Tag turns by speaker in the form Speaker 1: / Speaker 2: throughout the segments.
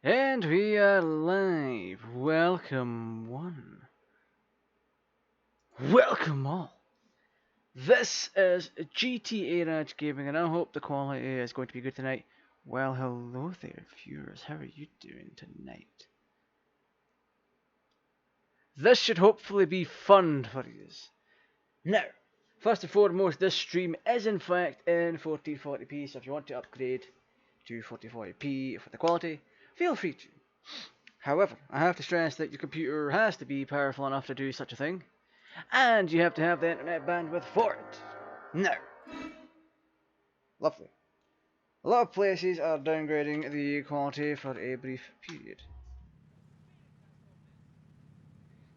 Speaker 1: And we are live. Welcome one. Welcome all. This is GTArajgaming and I hope the quality is going to be good tonight. Well, hello there viewers, how are you doing tonight? This should hopefully be fun for you. Now, first and foremost, this stream is in fact in 1440p, so if you want to upgrade to 1440p for the quality, feel free to. However, I have to stress that your computer has to be powerful enough to do such a thing, and you have to have the internet bandwidth for it. Now, lovely. A lot of places are downgrading the quality for a brief period.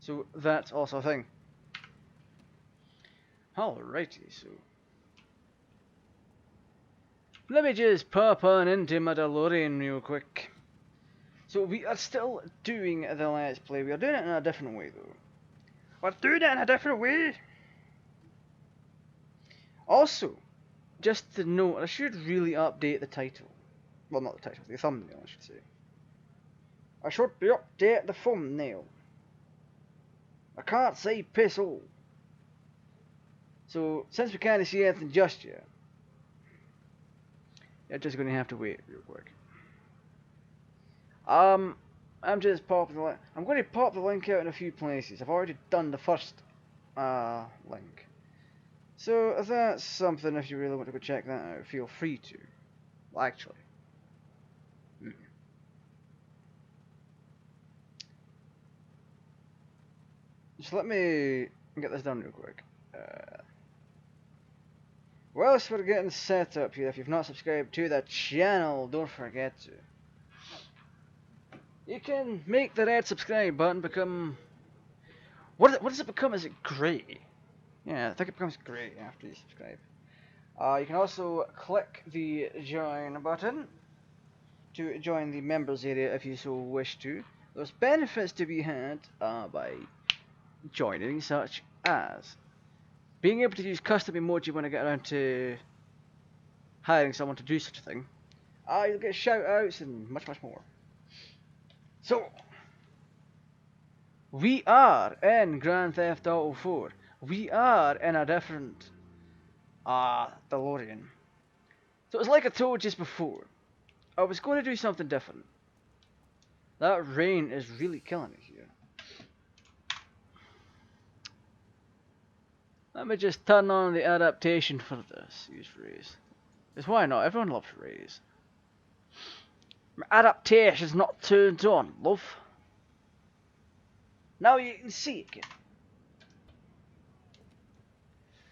Speaker 1: So that's also a thing. Alrighty, so let me just pop on into my DeLorean real quick. So we are still doing the Let's Play. We are doing it in a different way though. We're doing it in a different way! Also, just to note, I should really update the title. Well, not the title, the thumbnail, I should say. I should update the thumbnail. I can't say piss all. So, since we can't see anything just yet, you're just going to have to wait real quick. I'm just popping the link. I'm going to pop the link out in a few places. I've already done the first link. So, if that's something, if you really want to go check that out, feel free to. Well, actually. Just let me get this done real quick. Whilst we're getting set up here, if you've not subscribed to the channel, don't forget to. You can make the red subscribe button become... What does it become? Is it grey? Yeah, I think it becomes grey after you subscribe. You can also click the join button to join the members area if you so wish to. There's benefits to be had by joining, such as being able to use custom emoji when I get around to hiring someone to do such a thing. You'll get shout outs and much more. So, we are in Grand Theft Auto 4. We are in a different DeLorean. So it's like I told you before. I was going to do something different. That rain is really killing it here. Let me just turn on the adaptation for this use phrase. Because why not? Everyone loves rays. My adaptation's not turned on, love. Now you can see it again.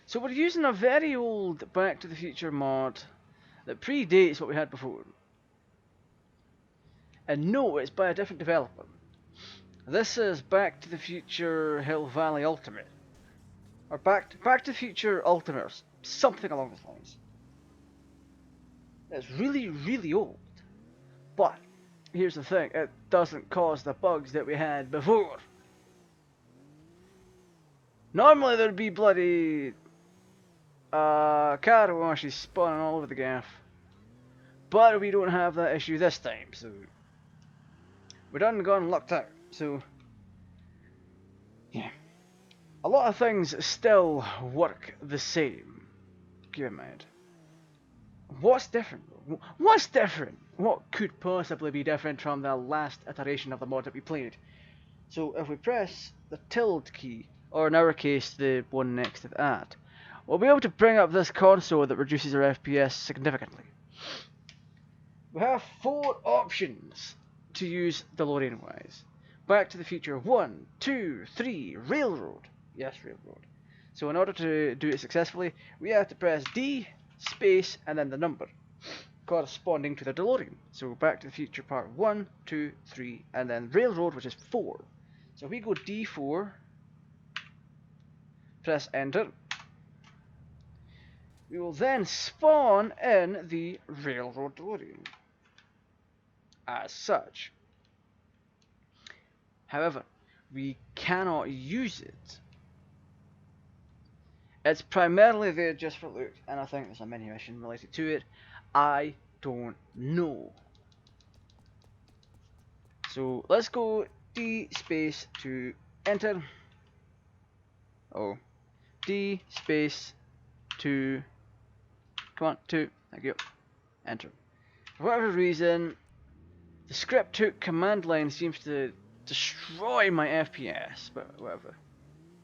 Speaker 1: So we're using a very old Back to the Future mod that predates what we had before. And no, it's by a different developer. This is Back to the Future Hill Valley Ultimate. Or Back to the Future Ultimate, or something along those lines. It's really old. But, here's the thing, it doesn't cause the bugs that we had before. Normally there'd be bloody car washes spawning all over the gaff. But we don't have that issue this time, so we're done gone locked out. So yeah. A lot of things still work the same. Keep in mind. What's different? What's different? What could possibly be different from the last iteration of the mod that we played? So if we press the tilde key, or in our case the one next to that, we'll be able to bring up this console that reduces our FPS significantly. We have 4 options to use DeLorean wise. Back to the Future 1, 2, 3, Railroad. Yes, Railroad. So in order to do it successfully, we have to press D, space, and then the number corresponding to the DeLorean. So Back to the Future Part 1, 2, 3, and then Railroad, which is 4. So if we go D4, press enter, we will then spawn in the Railroad DeLorean as such. However, we cannot use it. It's primarily there just for loot, and I think there's a mini mission related to it. I don't know. So let's go D space to enter. Oh, D space to, come on, 2, thank you, enter. For whatever reason, the script took command line seems to destroy my FPS, but whatever.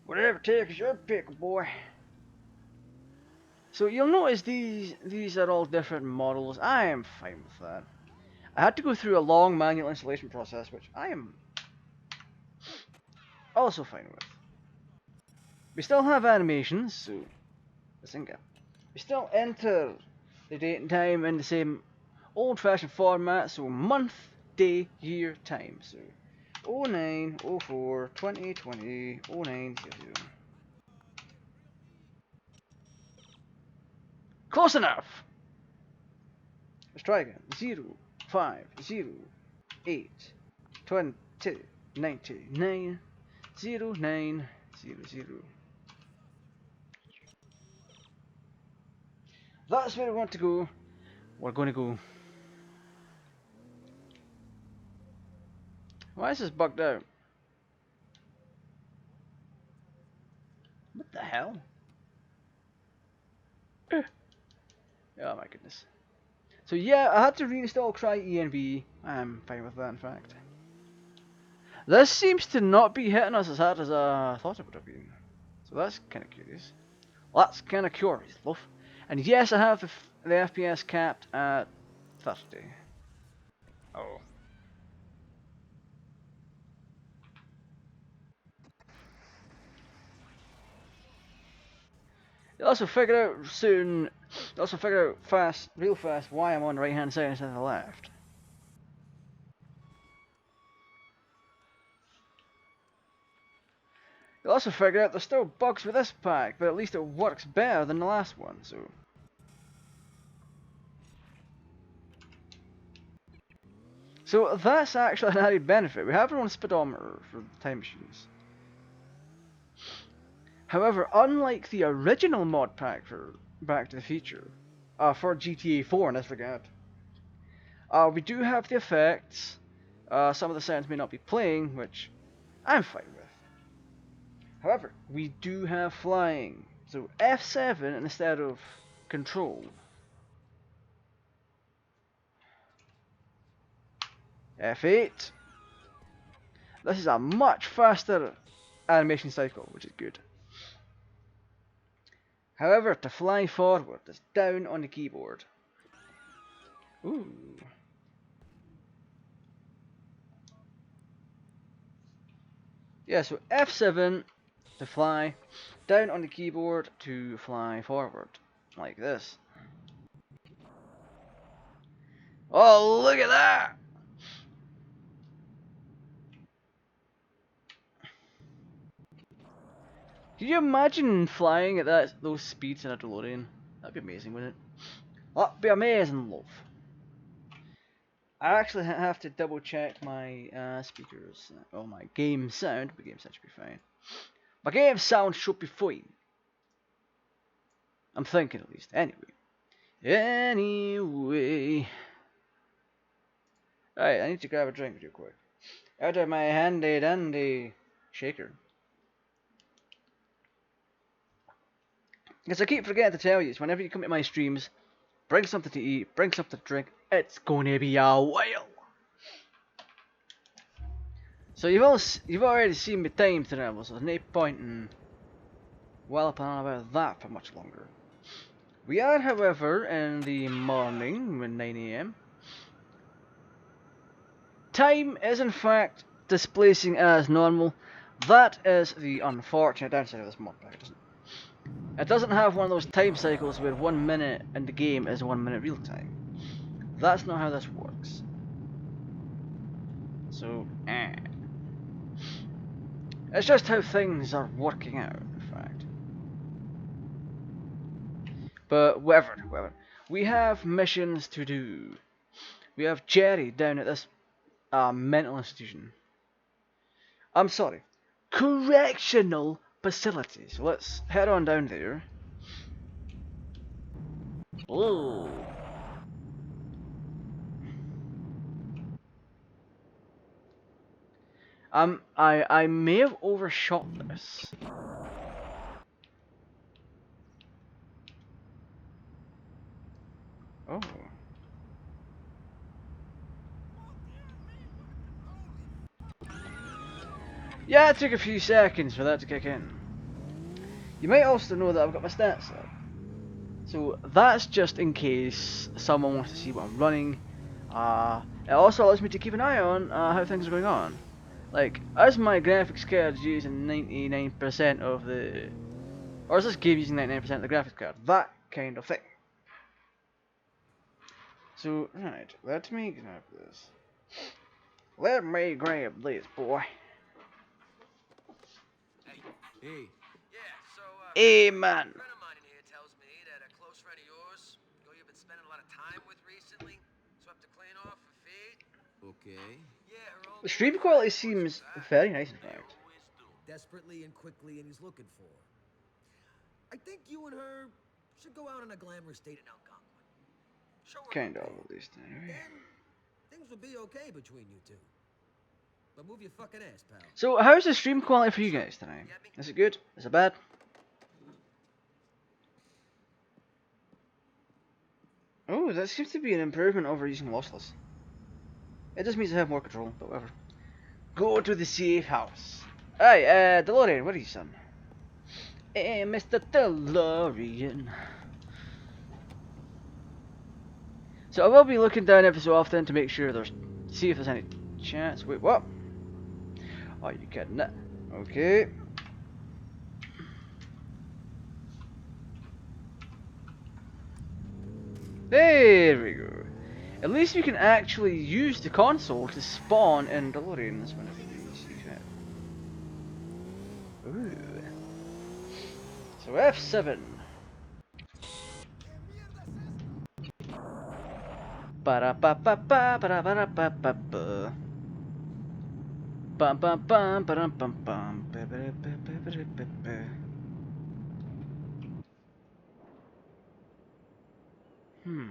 Speaker 1: Whatever takes your pick, boy. So you'll notice these are all different models. I am fine with that. I had to go through a long manual installation process, which I am also fine with. We still have animations, so let's think. We still enter the date and time in the same old-fashioned format, so month, day, year, time. So 09, 04, 2020, 09, 00. Close enough! Let's try again. 0, 5, 0, 8, 20, 99, 0, 9, 0, 0. That's where we want to go. We're going to go. Why is this bugged out? What the hell? Oh my goodness. So yeah, I had to reinstall CryEnv. I'm fine with that, in fact. This seems to not be hitting us as hard as I thought it would have been. So that's kind of curious. Well, that's kind of curious, love. And yes, I have the FPS capped at 30. Oh. You'll also figure out soon, you'll also figure out fast, real fast, why I'm on the right hand side instead of the left. You'll also figure out there's still bugs with this pack, but at least it works better than the last one, so. So that's actually an added benefit. We have our own speedometer for the time machines. However, unlike the original mod pack for Back to the Future, for GTA 4 in this regard, we do have the effects. Some of the sounds may not be playing, which I'm fine with. However, we do have flying. So F7 instead of control. F8. This is a much faster animation cycle, which is good. However, to fly forward, it's down on the keyboard. Ooh. Yeah, so F7 to fly, down on the keyboard to fly forward, like this. Oh, look at that! Can you imagine flying at those speeds in a DeLorean? That'd be amazing, wouldn't it? That'd be amazing, love. I actually have to double check my speakers. Oh, my game sound, but game sound should be fine. My game sound should be fine. I'm thinking at least. Anyway. Alright, I need to grab a drink real quick. Out of my handy dandy shaker. Because I keep forgetting to tell you, whenever you come to my streams, bring something to eat, bring something to drink. It's gonna be a while. So you've already seen me time travel, so there's no point in walloping on about that for much longer. We are, however, in the morning, at 9 AM. Time is in fact displacing as normal. That is the unfortunate downside of this mod pack, it doesn't have one of those time cycles where 1 minute in the game is 1 minute real time. That's not how this works. So, it's just how things are working out, in fact. But whatever. We have missions to do. We have Jerry down at this mental institution. I'm sorry, correctional facility. So let's head on down there. I may have overshot this. Oh. Yeah, it took a few seconds for that to kick in. You might also know that I've got my stats up. So that's just in case someone wants to see what I'm running. It also allows me to keep an eye on how things are going on. Like, as my graphics card is using 99% of the... Or is this game using 99% of the graphics card? That kind of thing. So, right, let me grab this. Let me grab this, boy.
Speaker 2: Hey.
Speaker 3: Yeah, so,
Speaker 1: Hey, man.
Speaker 3: a friend of mine in here tells me that a close friend of yours, who you've been spending a lot of time with recently, swept a clean off her feet.
Speaker 2: Okay.
Speaker 3: Yeah, her old
Speaker 1: The stream
Speaker 3: boyfriend
Speaker 1: quality
Speaker 3: wants you
Speaker 1: seems
Speaker 3: back.
Speaker 1: very nice, in fact.
Speaker 2: Desperately and quickly, and he's looking for her. I think you and her should go out on a glamorous date in Algonquin. Show her
Speaker 1: Kind
Speaker 2: the
Speaker 1: of,
Speaker 2: world.
Speaker 1: at least, anyway.
Speaker 2: Then things will be okay between you two. But move your fucking ass, pal.
Speaker 1: So, how's the stream quality for you guys tonight? Is it good? Is it bad? Oh, that seems to be an improvement over using lossless. It just means I have more control, but whatever. Go to the safe house. Hey, DeLorean, what are you, son? Hey, Mr. DeLorean. So I will be looking down every so often to make sure there's... See if there's any chance. Wait, what? Oh, you kidding it? Okay. There we go. At least we can actually use the console to spawn in DeLoreans whenever we use it. Ooh. So F7. Ba ba ba ba ba ba ba ba ba. Bum bum bum bum bum bum. Hmm.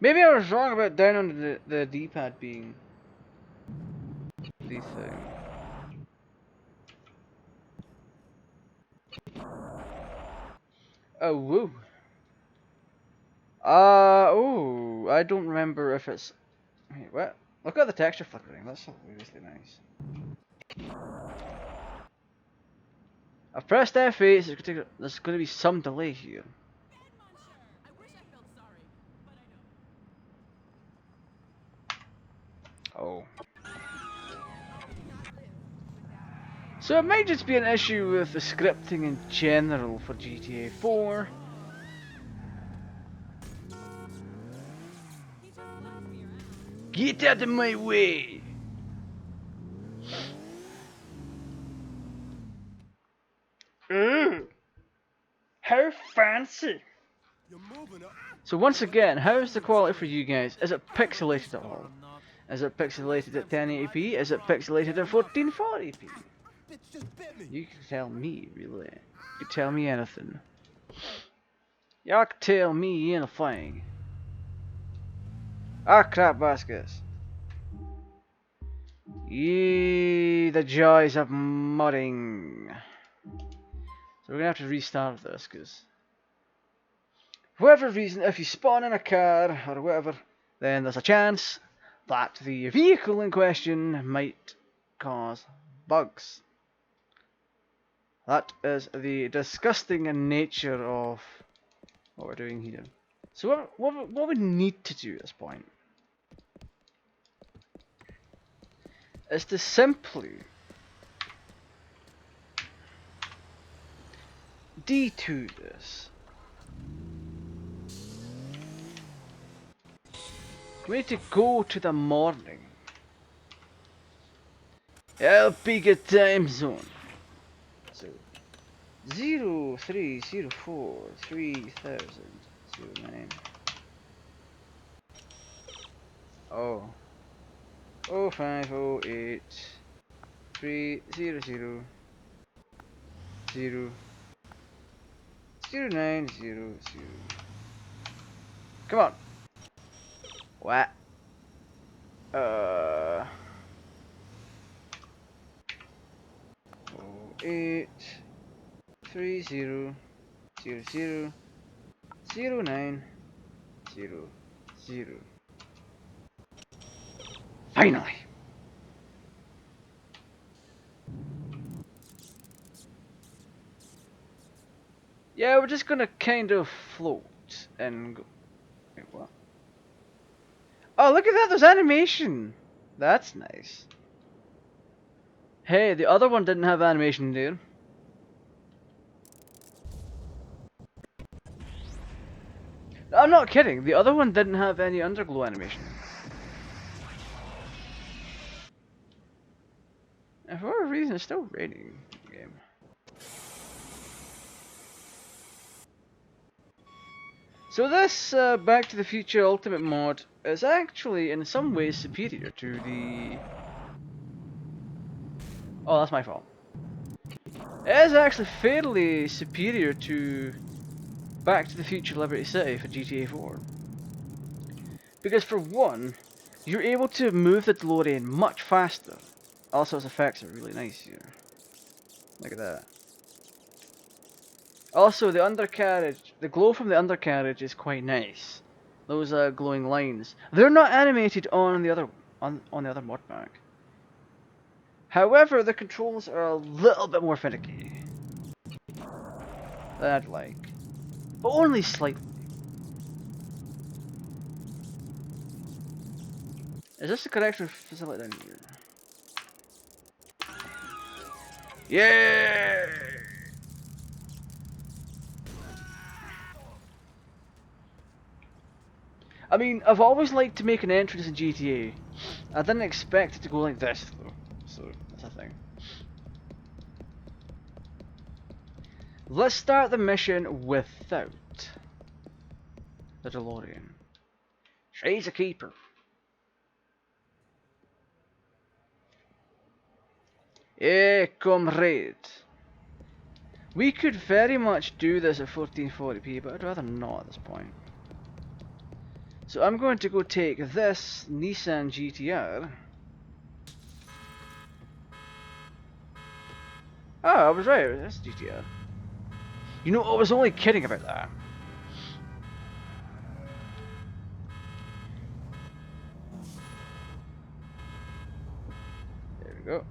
Speaker 1: Maybe I was wrong about down on the D-pad being the thing. Oh, woo. Oh, I don't remember if it's... Wait, what? Look at the texture flickering, that's obviously nice. I've pressed F8, so there's going to be some delay here. Oh. So it might just be an issue with the scripting in general for GTA 4. Get out of my way! Ooh, how fancy! So once again, how's the quality for you guys? Is it pixelated at all? Is it pixelated at 1080p? Is it pixelated at 1440p? You can tell me, really. You can tell me anything. Y'all can tell me anything. Ah, crap baskets. Yee, the joys of modding. So we're gonna have to restart this, because for whatever reason, if you spawn in a car or whatever, then there's a chance that the vehicle in question might cause bugs. That is the disgusting nature of what we're doing here. So what we need to do at this point is to simply D2 this. We need to go to the morning. Alpega time zone. So 03043009. Oh. 0508 300 0900. Come on. What? Uh, 08 30 00 09 00. Finally! Yeah, we're just gonna kind of float and go. Wait, what? Oh, look at that! There's animation! That's nice. Hey, the other one didn't have animation, dude. I'm not kidding. The other one didn't have any underglow animation. And for whatever reason, it's still raining in the game. So this Back to the Future Ultimate mod is actually in some ways superior to the... Oh, that's my fault. It is actually fairly superior to Back to the Future Liberty City for GTA 4. Because for one, you're able to move the DeLorean much faster. Also, its effects are really nice here. Look at that. Also, the undercarriage, the glow from the undercarriage is quite nice. Those glowing lines. They're not animated on the other on the other mod pack. However, the controls are a little bit more finicky than I'd like, but only slightly. Is this the correction facility down here? Yeah! I mean, I've always liked to make an entrance in GTA. I didn't expect it to go like this, though. So, that's a thing. Let's start the mission without the DeLorean. She's a keeper. Eh, comrade. We could very much do this at 1440p, but I'd rather not at this point. So I'm going to go take this Nissan GTR. Oh, I was right, that's GTR. You know, I was only kidding about that. There we go.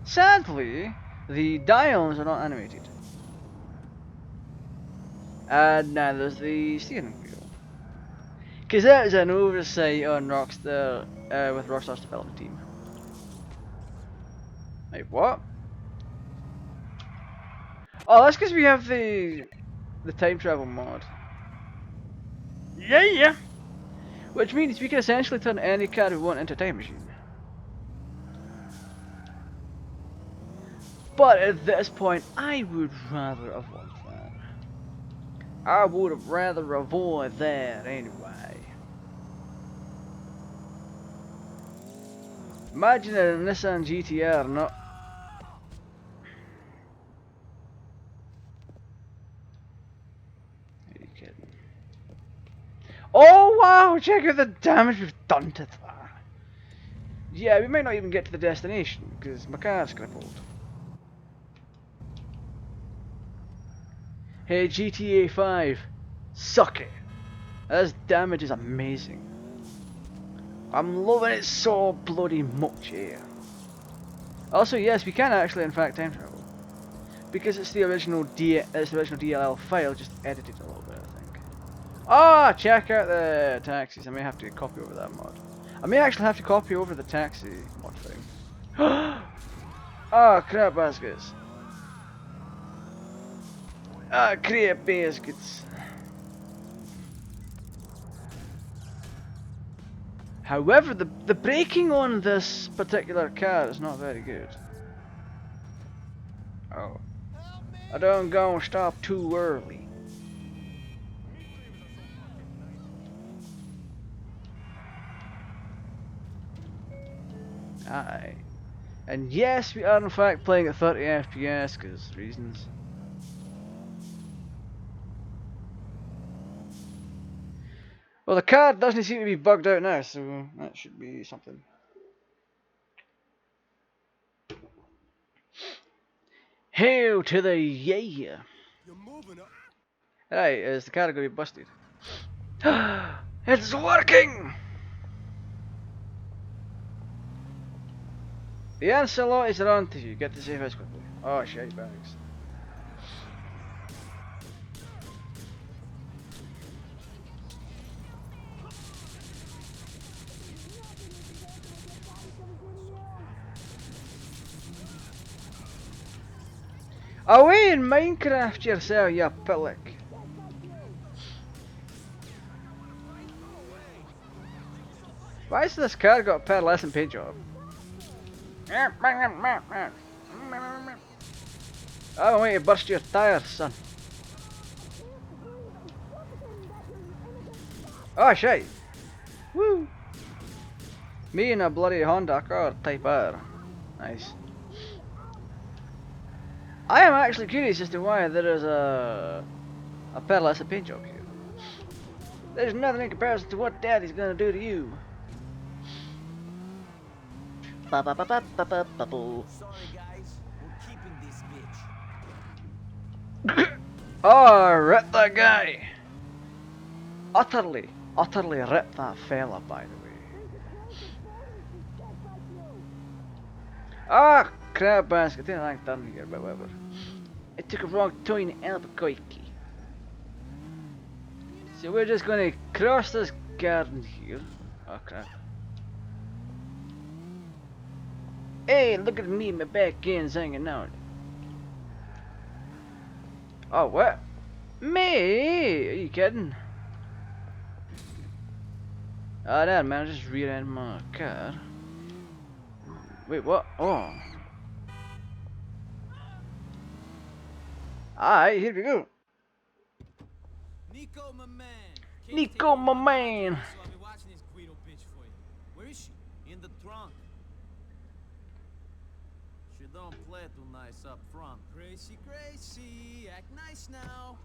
Speaker 1: Sadly, the dials are not animated. And neither is the steering wheel. Because that is an oversight on Rockstar, with Rockstar's development team. Wait, what? Oh, that's because we have the time travel mod. Yeah. Which means we can essentially turn any car we want into a time machine. But at this point, I would rather avoid that. I would have rather avoid that anyway. Imagine a Nissan GTR not... Are you kidding? Oh wow, check out the damage we've done to that. Yeah, we might not even get to the destination, because my car's crippled. Hey GTA 5, suck it. This damage is amazing. I'm loving it so bloody much here. Also, yes, we can actually, in fact, time travel, because it's the original DLL file, just edited a little bit, I think. Ah, check out the taxis. I may have to copy over that mod. I may actually have to copy over the taxi mod thing. Ah, crap baskets. Ah, crap baskets. However, the braking on this particular car is not very good. Oh. I don't go and stop too early. Aye. And yes, we are in fact playing at 30 FPS because reasons. Well, the card doesn't seem to be bugged out now, so that should be something. Hail to the yeah!
Speaker 4: You're moving up.
Speaker 1: Right, is the card going to be busted? It's working! The Ancelotti are on to you. Get to safe house quickly. Oh, shite bags. Away in Minecraft yourself, you pillock. Why has this car got a pearlescent paint job? I'm waiting to burst your tires, son. Oh shit! Woo! Me and a bloody Honda car Type R. Nice. I am actually curious as to why there is a pearlescent paint job here. There's nothing in comparison to what Daddy's gonna do to you.
Speaker 2: Sorry guys, we're keeping this bitch.
Speaker 1: Oh, rip that guy! Utterly rip that fella, by the way. Ah, crab basket, I didn't like done here, but whatever. I took a wrong turn in Albuquerque. So we're just gonna cross this garden here. Oh crap. Hey, look at me, my back end's hanging out. Oh, what? Me? Are you kidding? Oh, damn, man, I just rear-ended my car. Wait, what? Oh. Alright, here we go.
Speaker 4: Nico, my man.
Speaker 1: Nico, my man.
Speaker 4: So I've been watching this Guido bitch for you. Where is she? In the trunk. She don't play too nice up front. Gracie, Gracie, act nice now.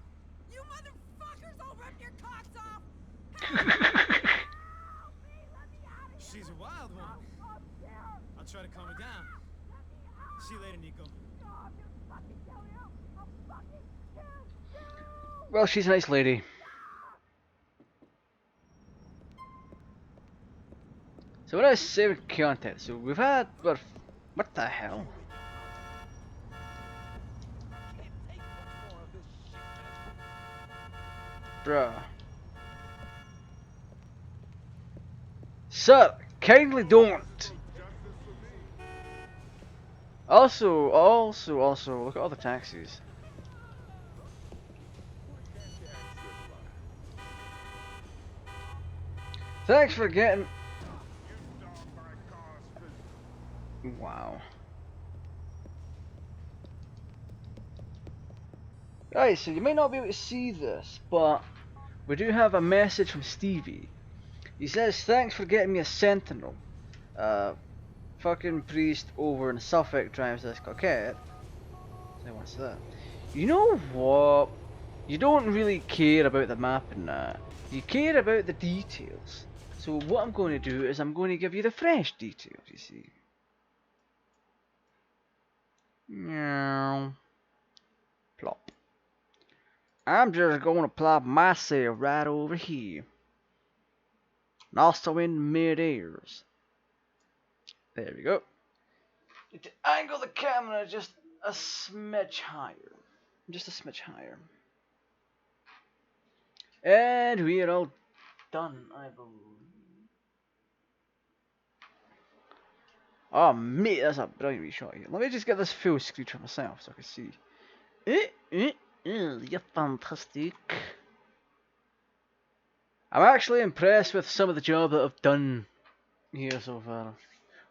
Speaker 5: You motherfuckers, I'll rip your cocks off!
Speaker 4: She's a wild one. I'll try to calm her down. See you later, Nico.
Speaker 1: Well, she's a nice lady. So what is saving content? So we've had what the hell? Bruh. Sir, kindly don't. Also, look at all the taxis. Thanks for getting. Wow. Right, so you might not be able to see this, but we do have a message from Stevie. He says, thanks for getting me a sentinel. Fucking priest over in Suffolk drives this coquette. So what's that? You know what? You don't really care about the map and that. You care about the details. So what I'm going to do is I'm going to give you the fresh details, you see. Meow. Plop. I'm just going to plop myself right over here. And also in mid-airs. There we go. Need to angle the camera just a smidge higher. Just a smidge higher. And we are all done, I believe. Oh mate, that's a brilliant wee shot here. Let me just get this full screen for myself so I can see. You're fantastic. I'm actually impressed with some of the job that I've done here so far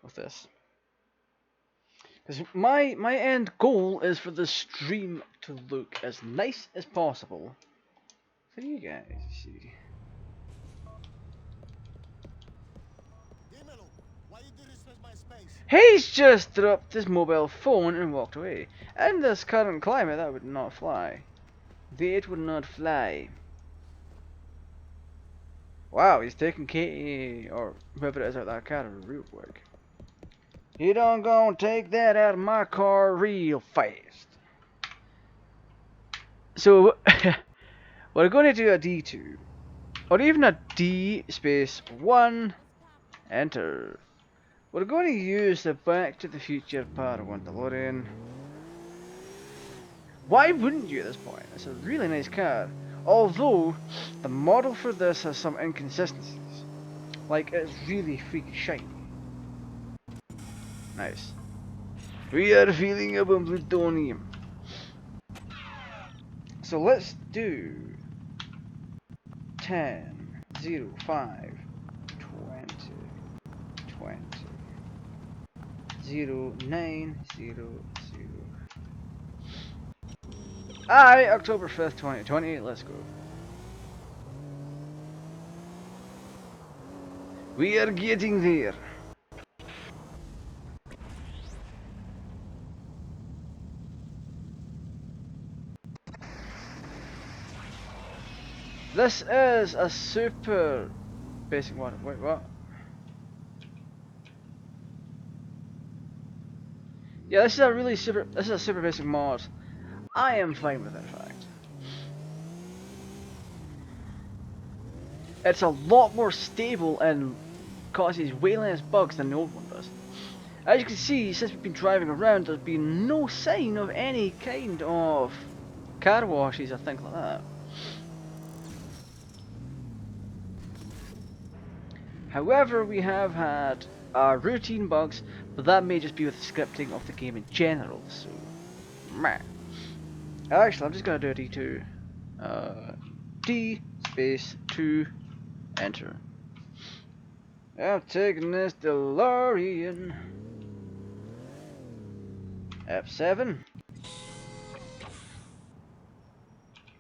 Speaker 1: with this. Because my end goal is for the stream to look as nice as possible for you guys, you see. He's just dropped his mobile phone and walked away. In this current climate, that would not fly. It would not fly. Wow, he's taking Katie or whoever it is out of that car real quick. You don't gonna take that out of my car real fast. So we're going to do a D2 or even a D space 1 enter. We're going to use the Back to the Future Part 1 DeLorean. Why wouldn't you at this point? It's a really nice car. Although, the model for this has some inconsistencies. Like, it's really freaky shiny. Nice. We are feeling up on plutonium. So let's do 10, 0, 5, 20, 20, 0, 9, 0, 0. Alright, October 5th, 2020, let's go. We are getting there. This is a super basic one. Wait, what? Yeah, this is a really super. This is a super basic mod. I am fine with it, in fact. It's a lot more stable and causes way less bugs than the old one does. As you can see, since we've been driving around, there's been no sign of any kind of car washes or things like that. However, we have had routine bugs, but that may just be with the scripting of the game in general, so meh. Actually, I'm just gonna do a D2. D space 2 enter. I'm taking this DeLorean. F7.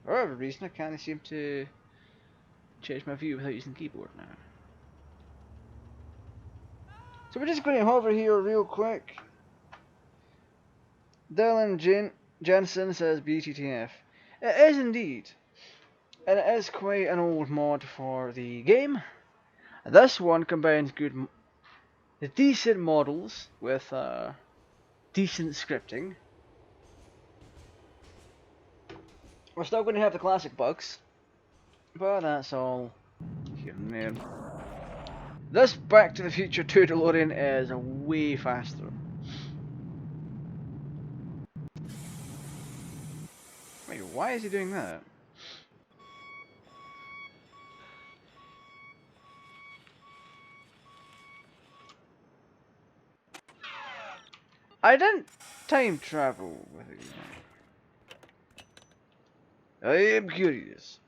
Speaker 1: For whatever reason, I can't seem to change my view without using the keyboard now. So we're just going to hover here real quick. Dylan Jensen says BTTF. It is indeed. And it is quite an old mod for the game. This one combines the decent models with decent scripting. We're still going to have the classic bugs, but that's all here and there. This Back to the Future 2 DeLorean is way faster. Wait, why is he doing that? I didn't time travel with it. I am curious.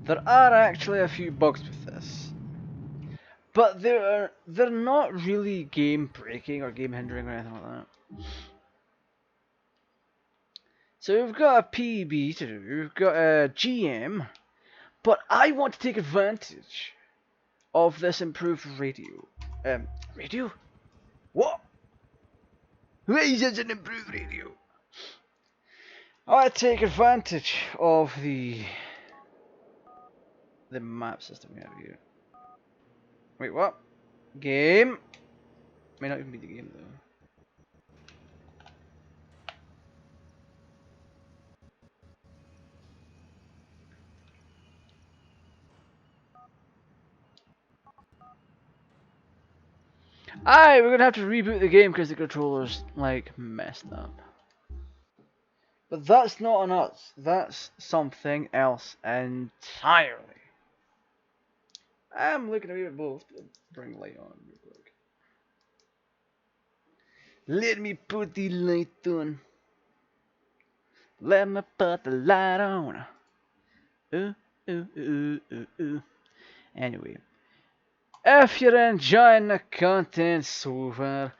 Speaker 1: There are actually a few bugs with this, but they're not really game breaking or game hindering or anything like that. So we've got a PB to do, we've got a GM, but I want to take advantage of this improved radio. Radio? What? Why is this an improved radio? I want to take advantage of the map system we have here. Wait, what? Game? May not even be the game though. Aye, we're gonna have to reboot the game because the controller's like messed up. But that's not on us. That's something else entirely. I'm looking at both. Bring the light on real quick. Let me put the light on. Let me put the light on. Ooh, ooh, ooh, ooh, ooh. Anyway, if you're enjoying the content so far,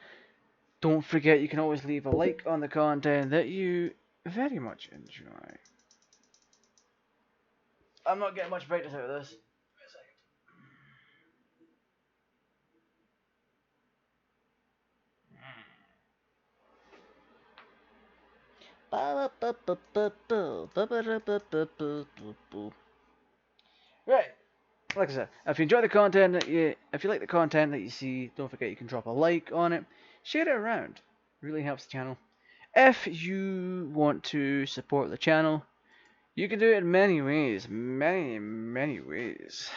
Speaker 1: don't forget you can always leave a like on the content that you very much enjoy. I'm not getting much brightness out of this. Right. Like I said, if you enjoy the content if you like the content that you see, don't forget you can drop a like on it, share it around. Really helps the channel. If you want to support the channel, you can do it in many ways, many ways.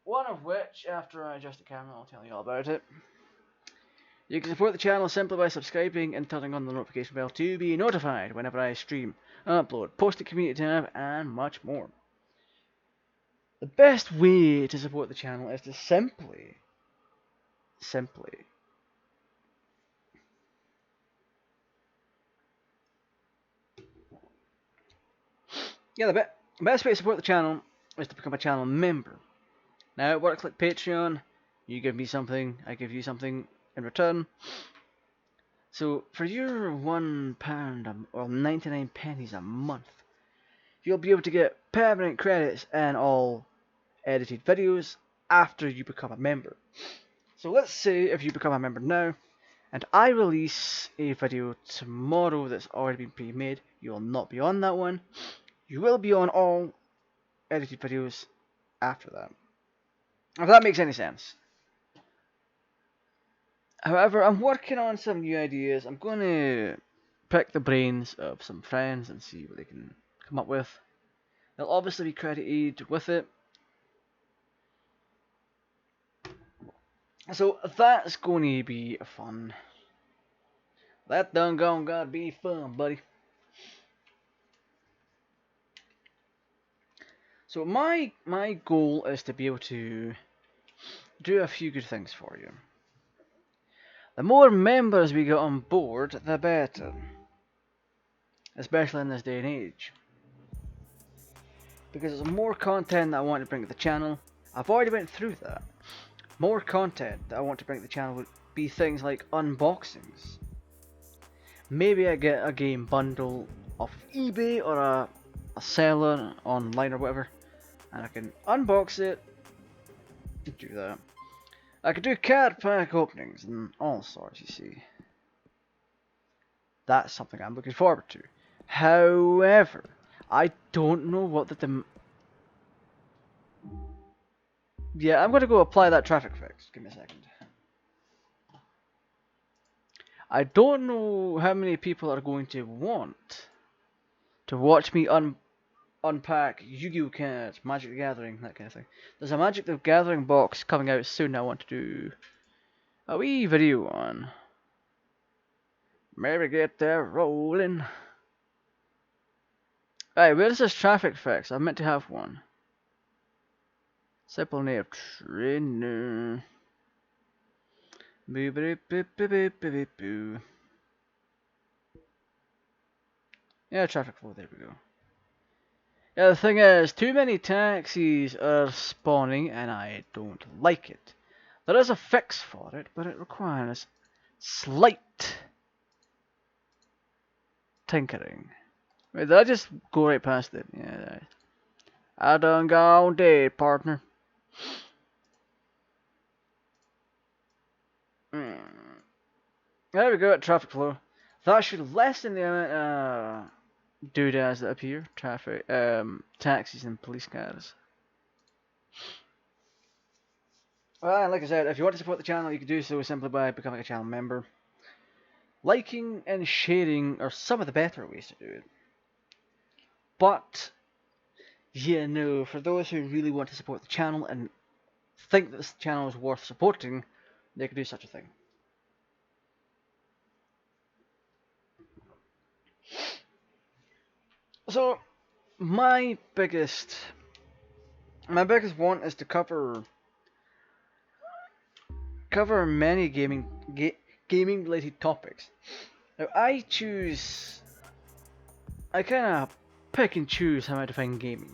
Speaker 1: One of which, after I adjust the camera, I'll tell you all about it. You can support the channel simply by subscribing and turning on the notification bell to be notified whenever I stream, upload, post a community tab, and much more. The best way to support the channel is to simply the best way to support the channel is to become a channel member. Now it works like Patreon. You give me something, I give you something in return. So for your £1 or 99 pennies a month, you'll be able to get permanent credits and all edited videos after you become a member. So let's say if you become a member now, and I release a video tomorrow that's already been pre-made, you will not be on that one. You will be on all edited videos after that. If that makes any sense. However, I'm working on some new ideas. I'm going to pick the brains of some friends and see what they can come up with. They'll obviously be credited with it. So that's going to be fun. That done gone gotta be fun, buddy. So my goal is to be able to do a few good things for you. The more members we get on board, the better. Especially in this day and age. Because there's more content that I want to bring to the channel. I've already went through that. More content that I want to bring to the channel would be things like unboxings. Maybe I get a game bundle off eBay or a seller online or whatever, and I can unbox it. Do that. I could do card pack openings and all sorts, you see. That's something I'm looking forward to. However, I don't know what Yeah, I'm going to go apply that traffic fix. Give me a second. I don't know how many people are going to want to watch me unpack Yu-Gi-Oh cards, Magic the Gathering, that kind of thing. There's a Magic the Gathering box coming out soon I want to do a wee video on. Maybe get that rolling. Right, where's this traffic fix? I meant to have one. Simple name trainer. Boo boo boo boo boo boo boo. Yeah, traffic flow, there we go. Yeah, the thing is, too many taxis are spawning and I don't like it. There is a fix for it, but it requires slight tinkering. Wait, did I just go right past it? Yeah, I done gone dead, partner. There we go, at traffic flow. That should lessen the amount of doodads that appear. Traffic, taxis and police cars. Well, like I said, if you want to support the channel, you can do so simply by becoming a channel member. Liking and sharing are some of the better ways to do it. But, yeah, no, for those who really want to support the channel and think that this channel is worth supporting, they can do such a thing. So, my biggest want is to cover many gaming related topics. Now I kind of pick and choose how I define gaming.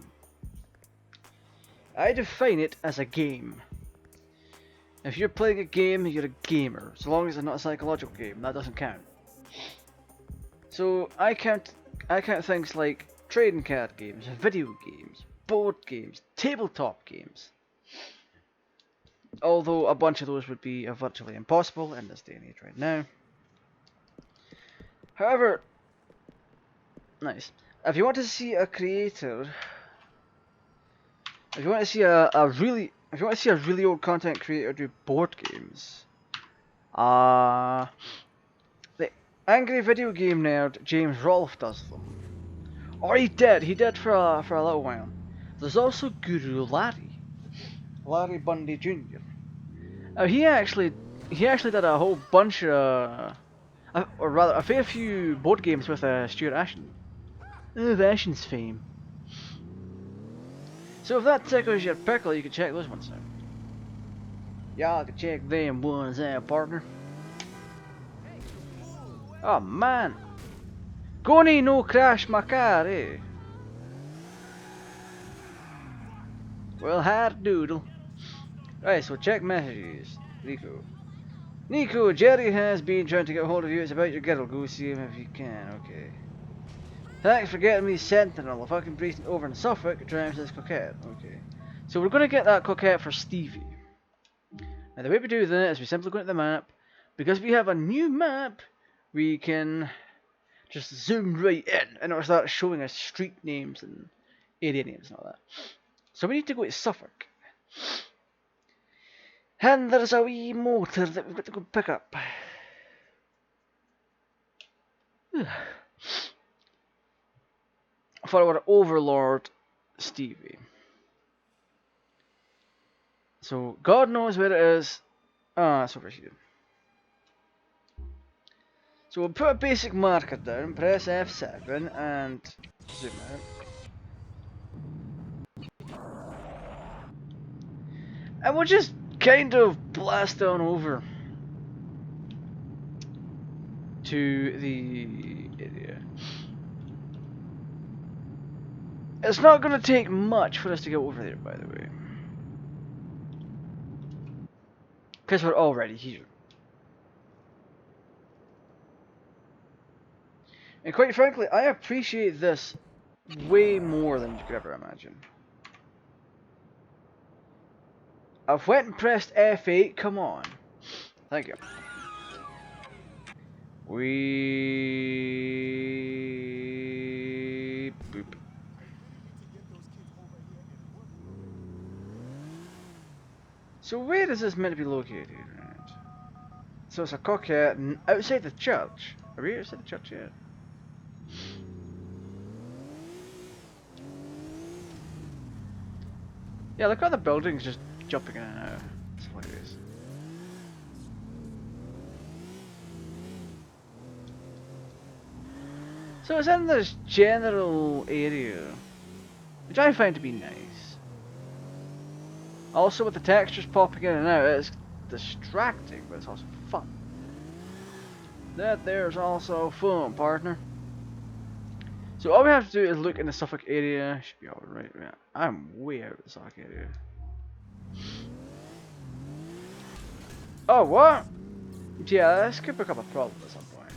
Speaker 1: I define it as a game. If you're playing a game, you're a gamer. So long as it's not a psychological game, that doesn't count. So I count things like trading card games, video games, board games, tabletop games. Although a bunch of those would be virtually impossible in this day and age right now. However, Nice. If you want to see a creator, if you want to see if you want to see a really old content creator do board games, the angry video game nerd James Rolfe does them. Or he did for a little while. There's also Guru Larry Bundy Jr. He actually did a whole bunch of, or rather, a fair few board games with Stuart Ashen. Of Ashen's fame. So if that tickles your pickle, you can check those ones out. Y'all can check them ones out, partner. Oh man, Goni no crash my car, eh? Well, hard doodle. Right, so check messages. Nico, Jerry has been trying to get hold of you. It's about your girl. Go see him if you can. Okay. Thanks for getting me Sentinel. If I can breeze over in Suffolk, drives this coquette. Okay. So we're going to get that coquette for Stevie. Now the way we do that is we simply go to the map. Because we have a new map, we can just zoom right in and it'll start showing us street names and area names and all that. So we need to go to Suffolk. And there's a wee motor that we've got to go pick up. For our overlord, Stevie. So, God knows where it is. Ah, it's over here. So we'll put a basic marker down, press F7, and zoom out. And we'll just kind of blast on over to the area. It's not going to take much for us to get over there, by the way. Because we're already here. And quite frankly, I appreciate this way more than you could ever imagine. I've went and pressed F8, come on. Thank you. Boop. So where is this meant to be located? Right. So it's a coquette outside the church. Are we outside the church yet? Yeah, look at the buildings just jumping in and out. It's hilarious. So it's in this general area, which I find to be nice. Also with the textures popping in and out, it's distracting, but it's also fun. That there's also fun, partner. So all we have to do is look in the Suffolk area. Should be alright. Yeah, I'm way out of the Suffolk area. Oh, what? Yeah, this could become a problem at some point.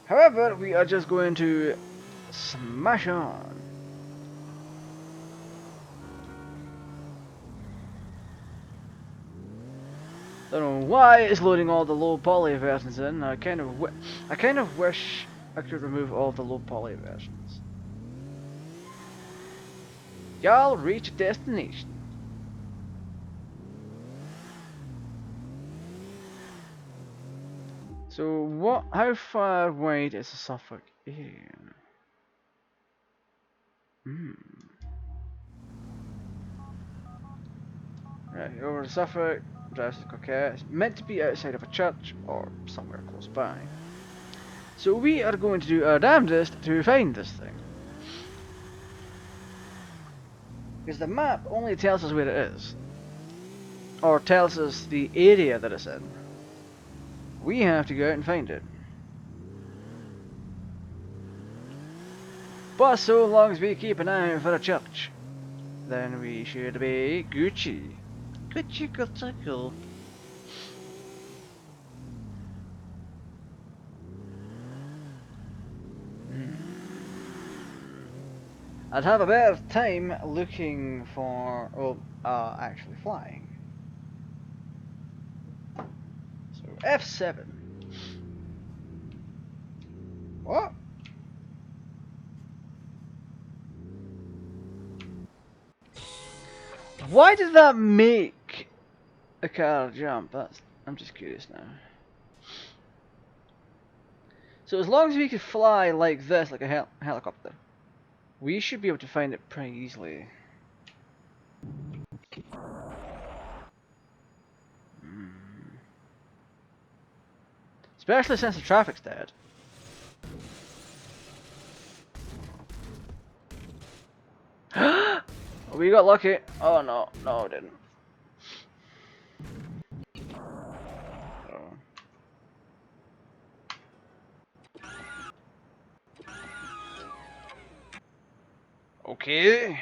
Speaker 1: However, we are just going to smash on. Don't know why it's loading all the low poly versions in. I kind of wish I could remove all the low poly versions. Y'all reach a destination. So what? How far wide is the Suffolk area? Right, over to Suffolk. Drives to Coquette. It's meant to be outside of a church or somewhere close by. So we are going to do our damnedest to find this thing. Because the map only tells us where it is. Or tells us the area that it's in. We have to go out and find it. But so long as we keep an eye out for a church, then we should be Gucci. Gucci, Gucci. I'd have a better time looking for, actually flying. So F7. What? Why did that make a car jump? I'm just curious now. So as long as we could fly like this, like a helicopter, we should be able to find it pretty easily. Especially since the traffic's dead. We got lucky. Oh no, no, we didn't. Oh. Okay.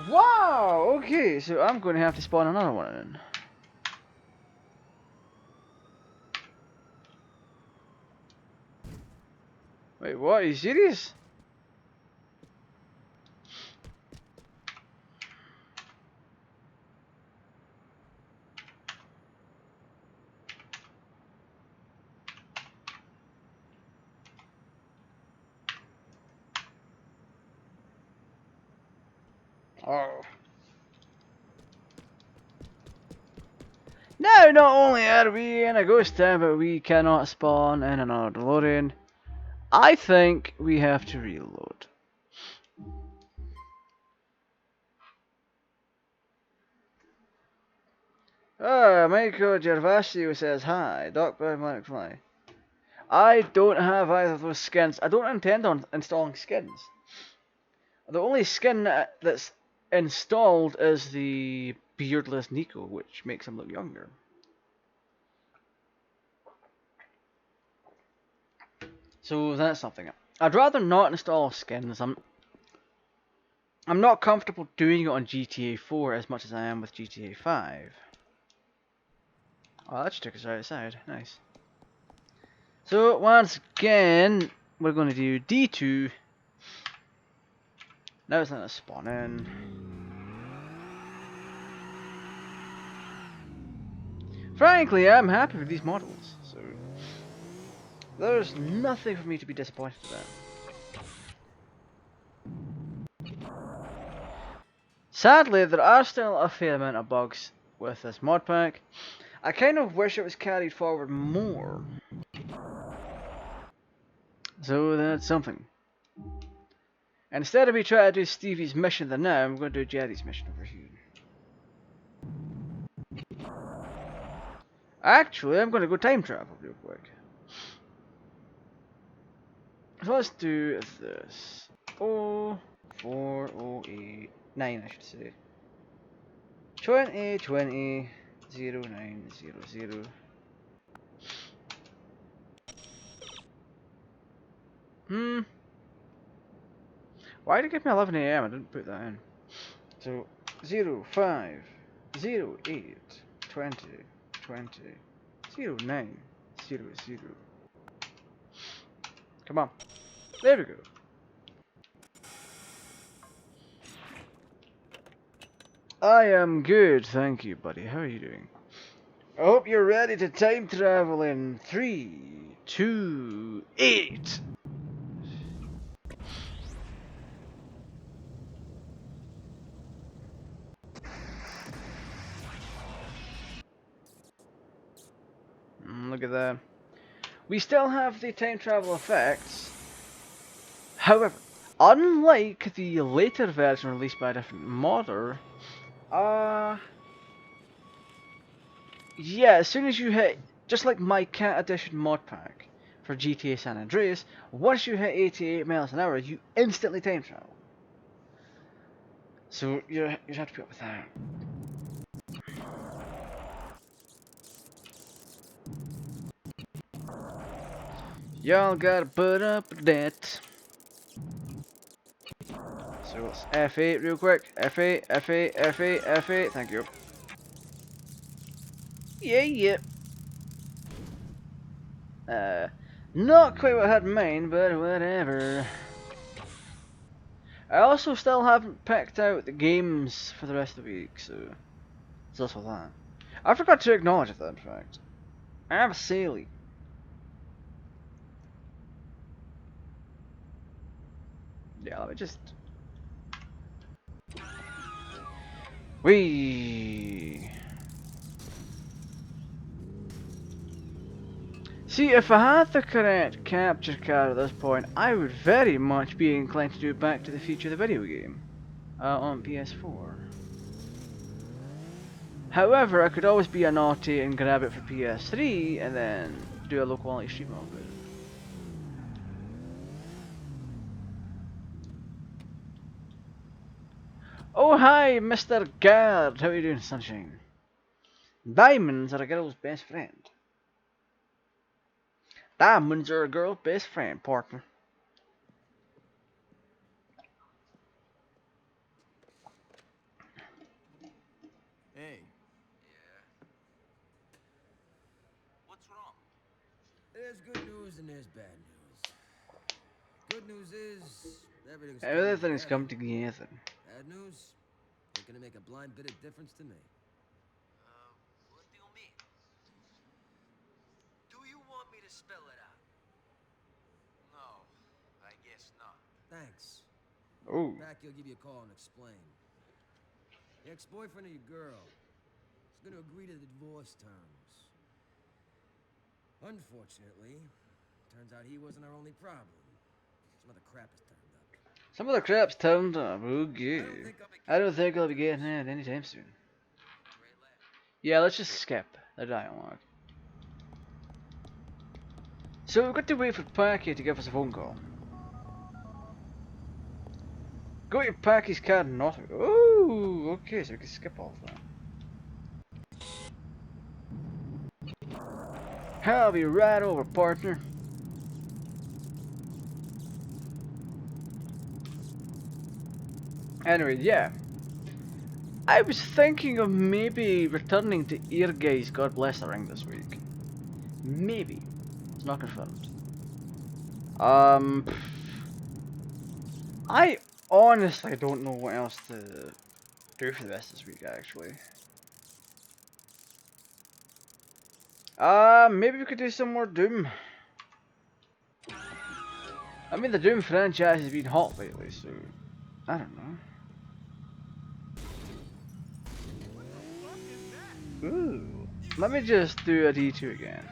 Speaker 1: Wow. Okay, so I'm going to have to spawn another one in. Wait, what? Are you serious? Oh. Now, not only are we in a ghost town, but we cannot spawn in another DeLorean. I think we have to reload. Michael Gervasio says hi. Doc McFly. I don't have either of those skins. I don't intend on installing skins. The only skin that's installed is the beardless Nico, which makes him look younger. So that's something. I'd rather not install skins. I'm not comfortable doing it on GTA 4 as much as I am with GTA 5. Oh, that just took us right outside. Nice. So once again, we're going to do D2. Now it's letting us spawn in. Frankly, I'm happy with these models. So there's nothing for me to be disappointed about. Sadly, there are still a fair amount of bugs with this mod pack. I kind of wish it was carried forward more. So that's something. Instead of me trying to do Stevie's mission there now, I'm going to do Jerry's mission over here. Actually, I'm going to go time travel real quick. So let's do this. 0408 9, I should say. 2020 0900. Why did it give me 11 AM? I didn't put that in. So 05 08 20 20 09 00. Come on. There we go. I am good, thank you, buddy. How are you doing? I hope you're ready to time travel in 3, 2, 8. Look at that. We still have the time travel effects. However, unlike the later version released by a different modder, yeah, as soon as you hit, just like my Cat Edition mod pack for GTA San Andreas, once you hit 88 miles an hour, you instantly time travel. So you have to put up with that. Y'all gotta put up with that. So let's F8 real quick. F8, F8, F8, F8. Thank you. Yeah. Not quite what I had in mind, but whatever. I also still haven't picked out the games for the rest of the week, so there's also that. I forgot to acknowledge that, in fact. I have a Saley. Yeah, let me just... Whee! See, if I had the correct capture card at this point, I would very much be inclined to do Back to the Future the video game on PS4. However, I could always be a naughty and grab it for PS3 and then do a low quality stream of it. Oh hi, Mr. Guard! How are you doing, sunshine? Diamonds are a girl's best friend. Diamonds are a girl's best friend, partner.
Speaker 4: Hey,
Speaker 3: Yeah. What's wrong?
Speaker 2: There's good news and there's bad news. Good news is everything's
Speaker 1: Everything's
Speaker 2: coming
Speaker 1: come together.
Speaker 2: Bad news? Ain't gonna make a blind bit of difference to me.
Speaker 3: What do you mean? Do you want me to spell it out? No, I guess not.
Speaker 2: Thanks.
Speaker 1: Oh.
Speaker 2: Back, he'll give you a call and explain. The ex-boyfriend of your girl is gonna agree to the divorce terms. Unfortunately, turns out he wasn't our only problem. Some other crap has turned up.
Speaker 1: Some of the crap's turned up. Oh,
Speaker 2: I
Speaker 1: good.
Speaker 2: don't think I'll be
Speaker 1: I don't think I'll be getting it anytime soon.
Speaker 3: Great laugh.
Speaker 1: Yeah, let's just skip the dialogue. So we've got to wait for Packy to give us a phone call. Go to Packy's card and not. Ooh, okay, so we can skip all of that. I'll be right over, partner. Anyway, yeah. I was thinking of maybe returning to Earguy's God Bless the Ring this week. Maybe. It's not confirmed. I honestly don't know what else to do for the rest of this week, actually. Maybe we could do some more Doom. I mean, the Doom franchise has been hot lately, so I don't know. Ooh, let me just do a D2 again.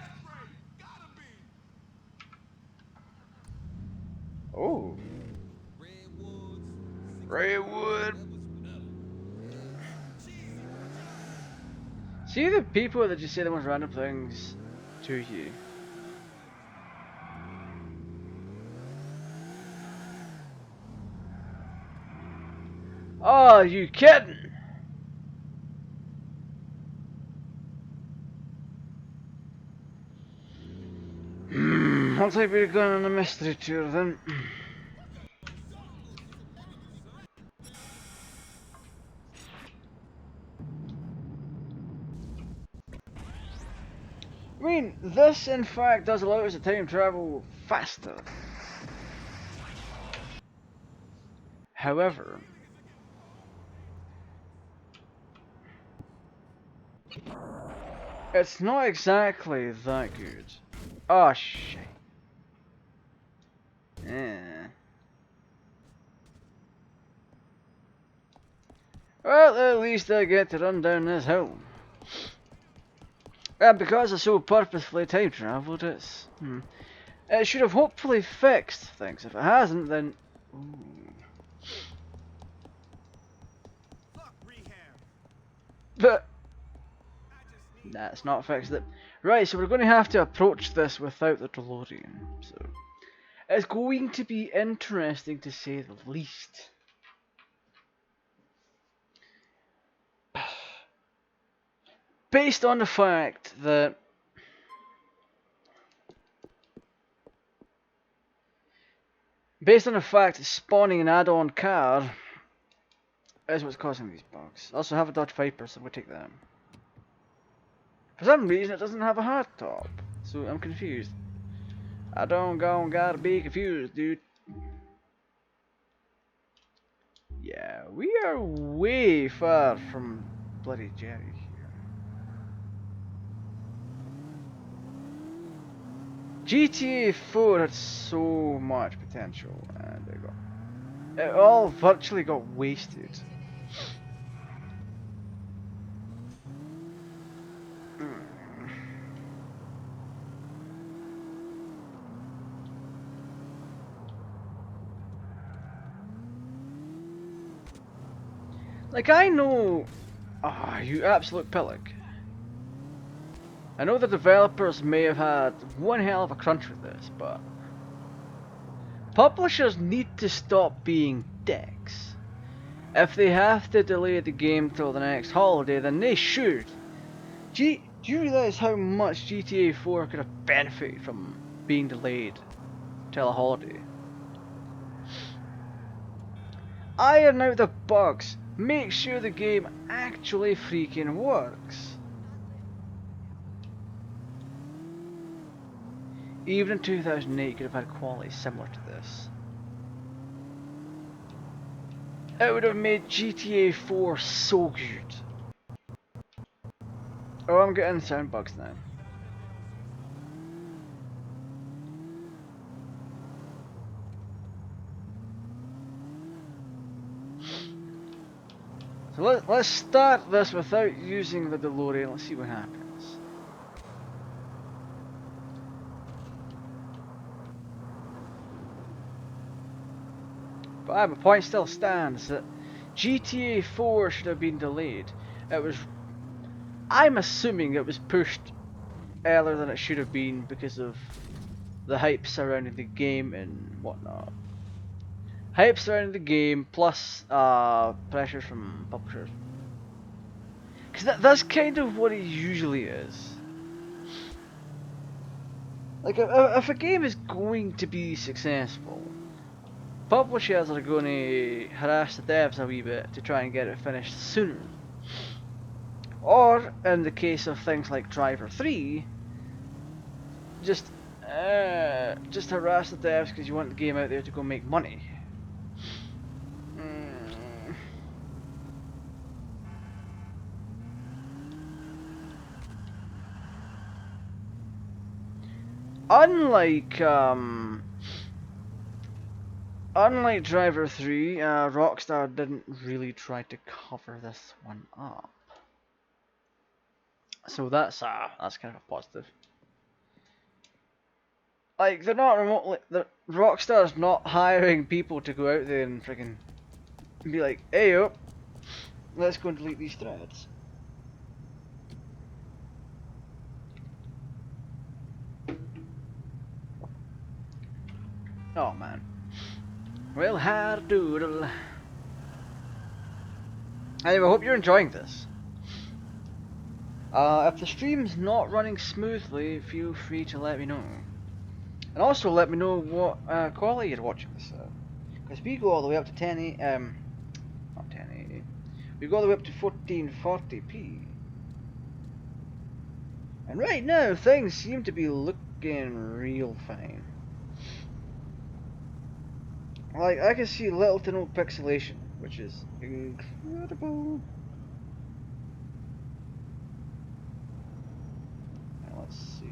Speaker 1: Oh, Raywood. See the people that just say the most random things to you. Oh, you kidding? Looks like we're going on a mystery tour then. I mean, this in fact does allow us to time travel faster. However, it's not exactly that good. Oh shit. Yeah. Well, at least I get to run down this hill. And because I so purposefully time travelled, it should have hopefully fixed things. If it hasn't, then... Ooh.
Speaker 4: fuck rehab.
Speaker 1: But
Speaker 4: I just need.
Speaker 1: that's not fixed it. Right, so we're going to have to approach this without the DeLorean. So it's going to be interesting to say the least. Based on the fact that spawning an add-on car is what's causing these bugs. I also have a Dodge Viper, so we'll take that. For some reason, it doesn't have a hard top, so I'm confused. I don't gotta be confused, dude. Yeah, we are way far from bloody Jerry here. GTA 4 had so much potential, and it all virtually got wasted. Mm. Like, I know. Ah, you absolute pillock. I know the developers may have had one hell of a crunch with this, but publishers need to stop being dicks. If they have to delay the game till the next holiday, then they should. Do you realise how much GTA 4 could have benefited from being delayed till a holiday? Iron out the bugs. Make sure the game actually freaking works. Even in 2008, you could have had quality similar to this. It would have made GTA 4 so good. Oh, I'm getting sound bugs now. So let's start this without using the DeLorean. Let's see what happens. But my point still stands that GTA 4 should have been delayed. It was. I'm assuming it was pushed earlier than it should have been because of the hype surrounding the game and whatnot. Hype surrounding the game plus pressure from publishers. Because that's kind of what it usually is. Like, if a game is going to be successful, publishers are going to harass the devs a wee bit to try and get it finished sooner. Or, in the case of things like Driver 3, just harass the devs because you want the game out there to go make money. Unlike Driver 3, Rockstar didn't really try to cover this one up. So that's kind of a positive. Like, they're not remotely. Rockstar's not hiring people to go out there and friggin' be like, hey yo, let's go and delete these threads. Oh man. Well, hardoodle. Anyway, I hope you're enjoying this. If the stream's not running smoothly, feel free to let me know. And also let me know what quality you're watching this at. Because we go all the way up to not 1080. We go all the way up to 1440p. And right now, things seem to be looking real fine. Like, I can see little to no pixelation, which is incredible. Now, let's see.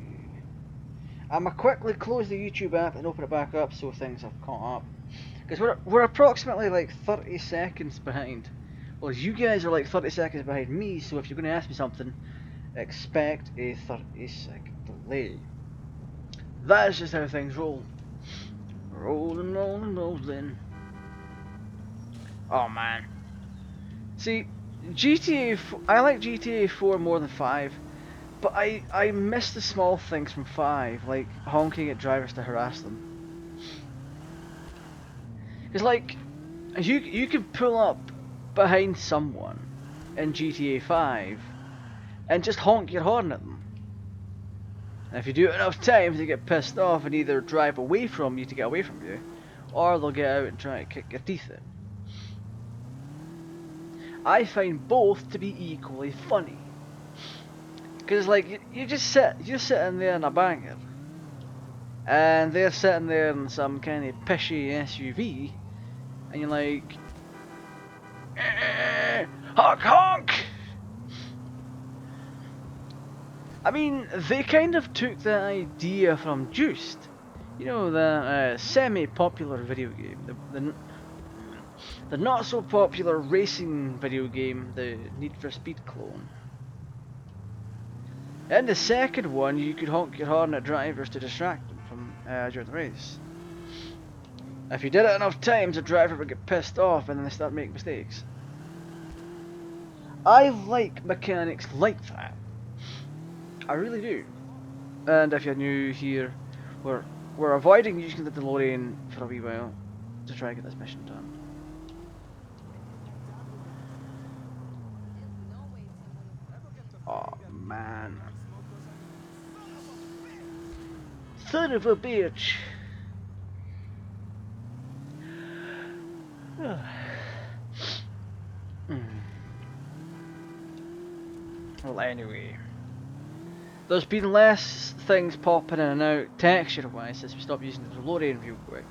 Speaker 1: I'm gonna quickly close the YouTube app and open it back up so things have caught up. Because we're approximately like 30 seconds behind. Well, you guys are like 30 seconds behind me, so if you're going to ask me something, expect a 30-second delay. That is just how things roll. Rolling, rolling, rolling. Oh man. See, I like GTA 4 more than 5, but I miss the small things from 5, like honking at drivers to harass them. It's like, you can pull up behind someone in GTA 5 and just honk your horn at them. And if you do it enough times, they get pissed off and either drive away from you to get away from you, or they'll get out and try to kick your teeth in. I find both to be equally funny. Because like, you're sitting there in a banger, and they're sitting there in some kind of pishy SUV, and you're like, Honk honk! I mean, they kind of took the idea from Juiced. You know, the semi-popular video game. The not so popular racing video game, the Need for Speed clone. In the second one, you could honk your horn at drivers to distract them from during the race. If you did it enough times, the driver would get pissed off and then they start making mistakes. I like mechanics like that. I really do. And if you're new here, we're avoiding using the DeLorean for a wee while to try and get this mission done. Oh man. Son of a bitch. Well, anyway, there's been less things popping in and out texture wise since we stopped using the DeLorean real quick.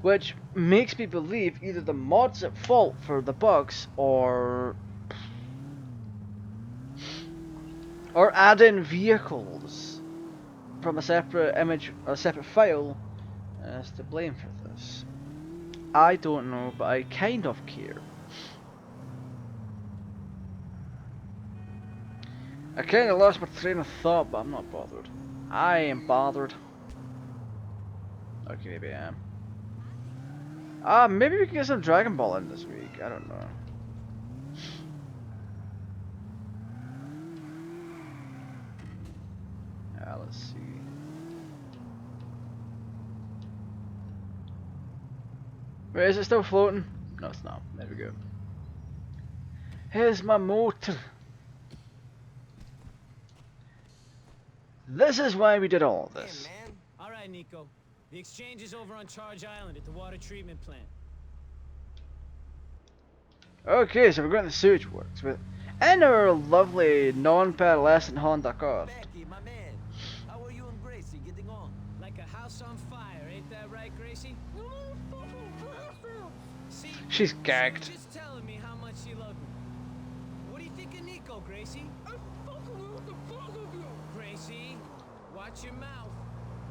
Speaker 1: Which makes me believe either the mod's at fault for the bugs or add-in vehicles from a separate image or a separate file is to blame for this. I don't know, but I kind of care. I kind of lost my train of thought, but I'm not bothered. I am bothered. Okay, maybe I am. Maybe we can get some Dragon Ball in this week. I don't know. Let's see. Wait, is it still floating? No, it's not. There we go. Here's my motor. This is why we did all this.
Speaker 2: Hey, man.
Speaker 4: All right, Nico. The exchange is over on Charge Island at the water treatment plant.
Speaker 1: Okay, so we're going to the sewage works with in our lovely non-pearlescent Honda Accord.
Speaker 2: Becky, my man. How are you and Gracie getting on?
Speaker 4: Like a house on fire, ain't that right, Gracie? See,
Speaker 1: She's gagged.
Speaker 4: she was just telling me how much she loved me. What do you think of Nico, Gracie? Gracie, watch your mouth.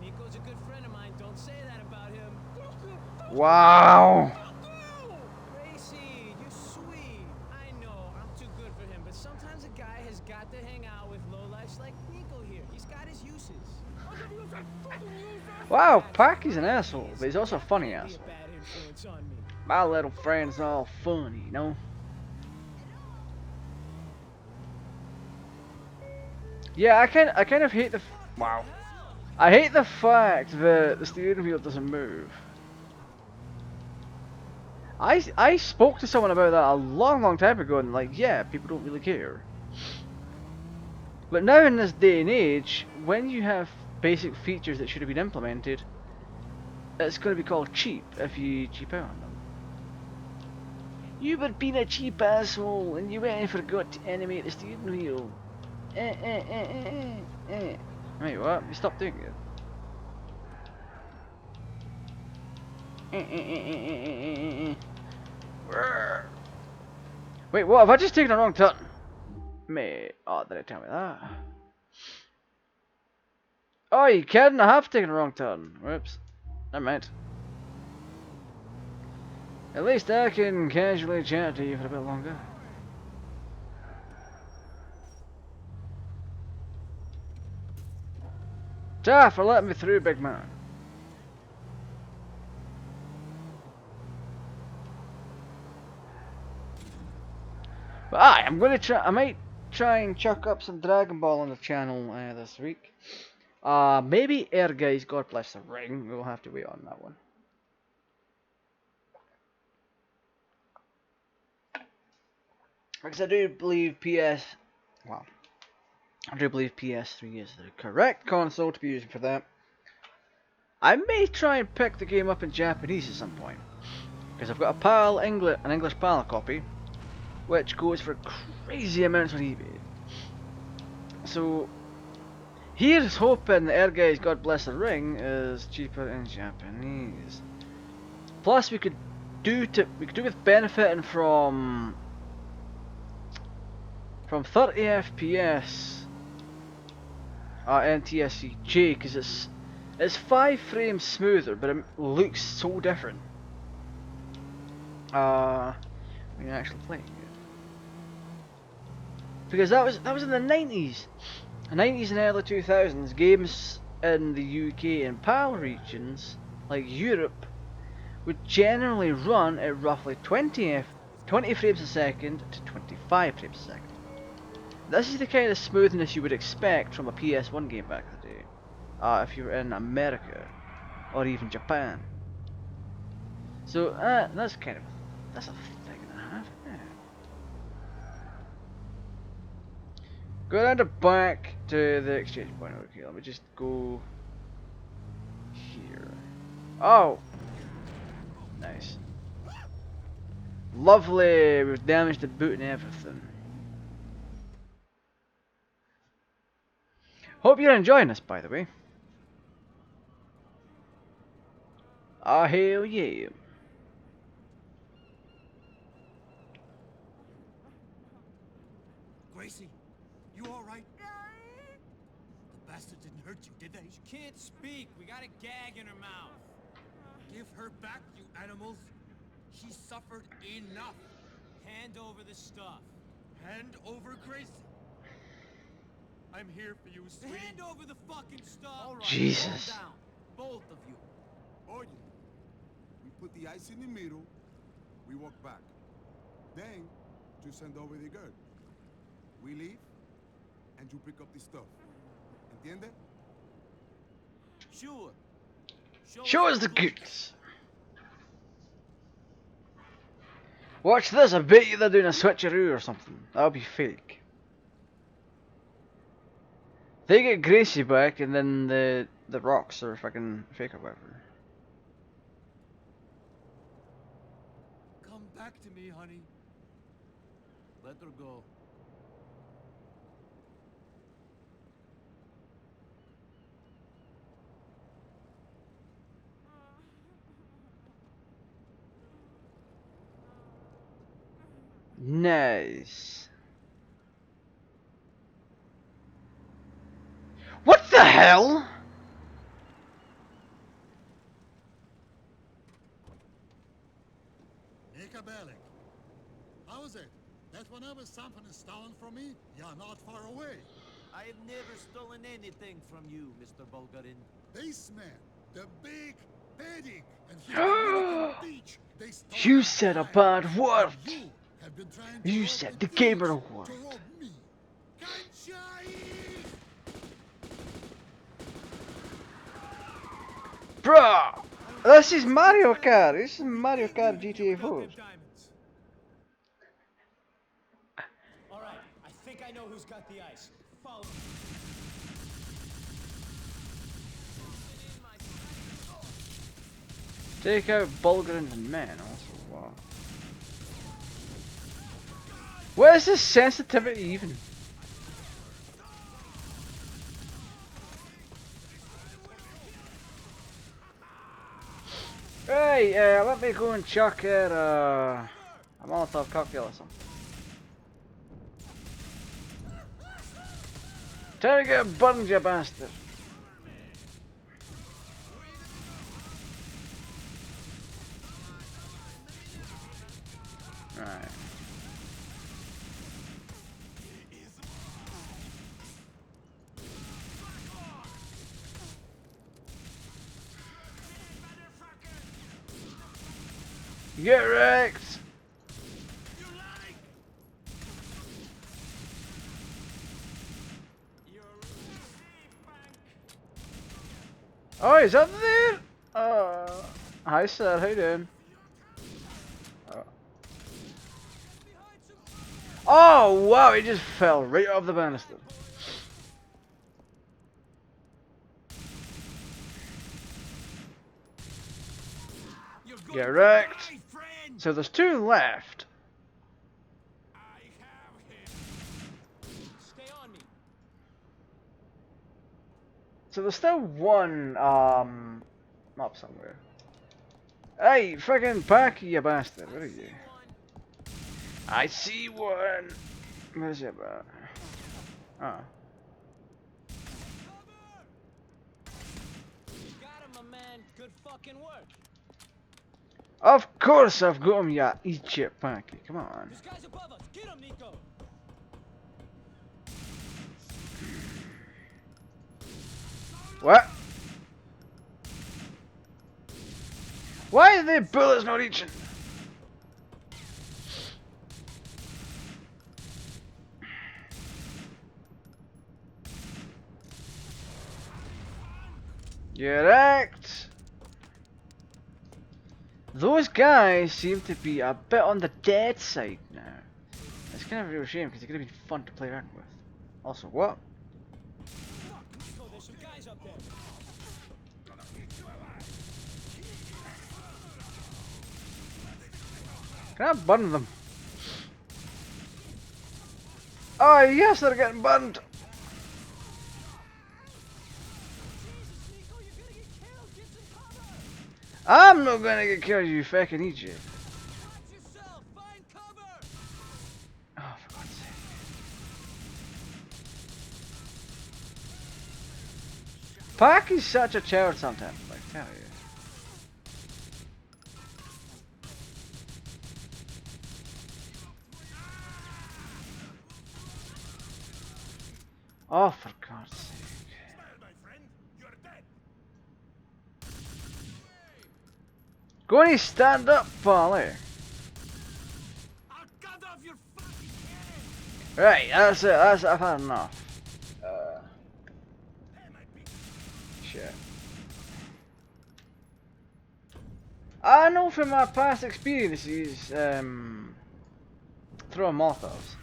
Speaker 4: Nico's a good friend of mine. Don't say that about him.
Speaker 1: Wow.
Speaker 4: Gracie, you're sweet. I know I'm too good for him, but sometimes a guy has got to hang out with lowlifes like Nico here. He's got his uses.
Speaker 1: Wow, Packy's an asshole, but he's also a funny
Speaker 4: Be a
Speaker 1: asshole.
Speaker 4: bad influence on me.
Speaker 1: My little friend's all funny, you know? Yeah, I kind of hate the wow. I hate the fact that the steering wheel doesn't move. I spoke to someone about that a long time ago and like, yeah, people don't really care. But now in this day and age, when you have basic features that should have been implemented, it's going to be called cheap if you cheap out on them. You were being a cheap asshole and you went and forgot to animate the steering wheel. Wait, what? You stopped doing it. Wait, what? Have I just taken a wrong turn? Mate, oh, did I tell me that? Oh, you kidding? I have taken a wrong turn. Whoops. Never mind. At least I can casually chat to you for a bit longer. Ta for letting me through, big man. But I'm gonna try. I might try and chuck up some Dragon Ball on the channel this week. Maybe Air Guys, God bless the ring. We'll have to wait on that one. Because I do believe I do believe PS3 is the correct console to be using for that. I may try and pick the game up in Japanese at some point. Because I've got an English PAL copy, which goes for crazy amounts on eBay. So, here's hoping the Air Guys God Bless the Ring is cheaper in Japanese. Plus we could we could do with benefiting from 30 FPS NTSC-J, because it's 5 frames smoother, but it looks so different. When you're actually playing it, because that was in the 90s, and early 2000s. Games in the UK and PAL regions, like Europe, would generally run at roughly 20 frames a second to 25 frames a second. This is the kind of smoothness you would expect from a PS1 game back in the day, if you were in America or even Japan. So that's a thing and a half, isn't it? Go down to back to the exchange point. Okay, let me just go here. Oh, nice, lovely. We've damaged the boot and everything. Hope you're enjoying this, by the way. Ah, hell yeah.
Speaker 2: Gracie, you all right? The bastard didn't hurt you, did they?
Speaker 4: She can't speak. We got a gag in her mouth.
Speaker 2: Give her back, you animals. She suffered enough.
Speaker 4: Hand over the stuff.
Speaker 2: Hand over Gracie. I'm here for you, sweetie.
Speaker 4: Hand over the fucking stuff.
Speaker 2: All right,
Speaker 1: Jesus.
Speaker 2: calm down, both of you.
Speaker 6: Oye, we put the ice in the middle, we walk back. Then, you send over the girl. We leave, and you pick up the stuff. Entiende?
Speaker 2: Sure.
Speaker 1: Show us the goods. Watch this. I bet you they're doing a switcheroo or something. That'll be fake. They get Gracie back, and then the rocks are fucking fake or whatever.
Speaker 2: Come back to me, honey. Let her go.
Speaker 1: Nice. What the hell?
Speaker 7: How's it? That whenever something is stolen from me, you're not far away.
Speaker 2: I have never stolen anything from you, Mr. Bulgarin.
Speaker 7: This man, the big Pedic, and his Dominican beach, they stole
Speaker 1: You
Speaker 7: my
Speaker 1: said a
Speaker 7: client,
Speaker 1: bad word.
Speaker 7: and you have been trying to
Speaker 1: You
Speaker 7: rob
Speaker 1: said
Speaker 7: the
Speaker 1: the gamer
Speaker 7: thieves
Speaker 1: word.
Speaker 7: to rob me. Kanchai!
Speaker 1: Bruh! This is Mario Kart. This is Mario Kart GTA 4.
Speaker 4: All right, I think I know who's got the ice. Follow me.
Speaker 1: Take out Bulgarin and men also. Wow. What is this sensitivity even? Hey, let me go and chuck it a Molotov cocktail or something. Time to get burned, you bastard. Right. Get wrecked! Oh, he's up there? Hi sir, how you doing? Oh wow, he just fell right off the banister. Get wrecked. So there's two left.
Speaker 4: Stay on me.
Speaker 1: So there's still one up somewhere. Hey, friggin' Packy, you bastard. Where are you? I see one. Where's it about? Oh.
Speaker 4: Got him, my man. Good fucking work.
Speaker 1: Of course I've got him, ya eat shit, Packy. Come on.
Speaker 4: This guy's above us. Get him, Nico.
Speaker 1: What? Why are the bullets not reaching? You're wrecked. Those guys seem to be a bit on the dead side now. It's kind of a real shame because they could have been fun to play around with. Also, what?
Speaker 4: Fuck, Nico, there's some guys up there.
Speaker 1: Can I burn them? Oh yes, they're getting burned.
Speaker 4: Jesus, Nico, you're gonna get killed. Get some cover.
Speaker 1: I'm not gonna get killed, you fucking idiot.
Speaker 4: Watch yourself. Find cover.
Speaker 1: Oh, for God's sake. Packy's such a child sometimes, like, tell you. Oh, for God's sake. Go and stand up, Polly. Right, that's it. That's I've had enough. Shit. I know from my past experiences, throwing Molotovs.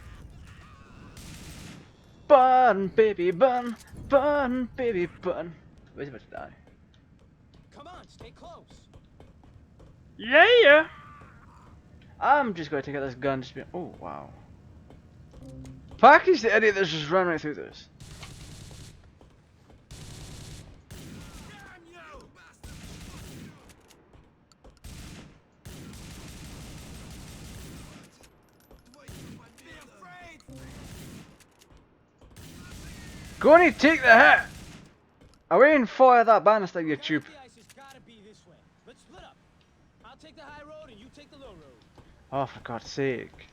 Speaker 1: Burn, baby, burn, burn, baby, burn. Wait, he's about to die.
Speaker 4: Come on, stay close.
Speaker 1: Yeah. I'm just gonna take out this gun. Just be. Oh wow. Packy's the idiot that's just run right through this. Go and take the hit! Away and fire that banister, you tube.
Speaker 4: The ice has gotta be this way. Let's split up. I'll take the high road and you take the low road.
Speaker 1: Oh, for God's sake.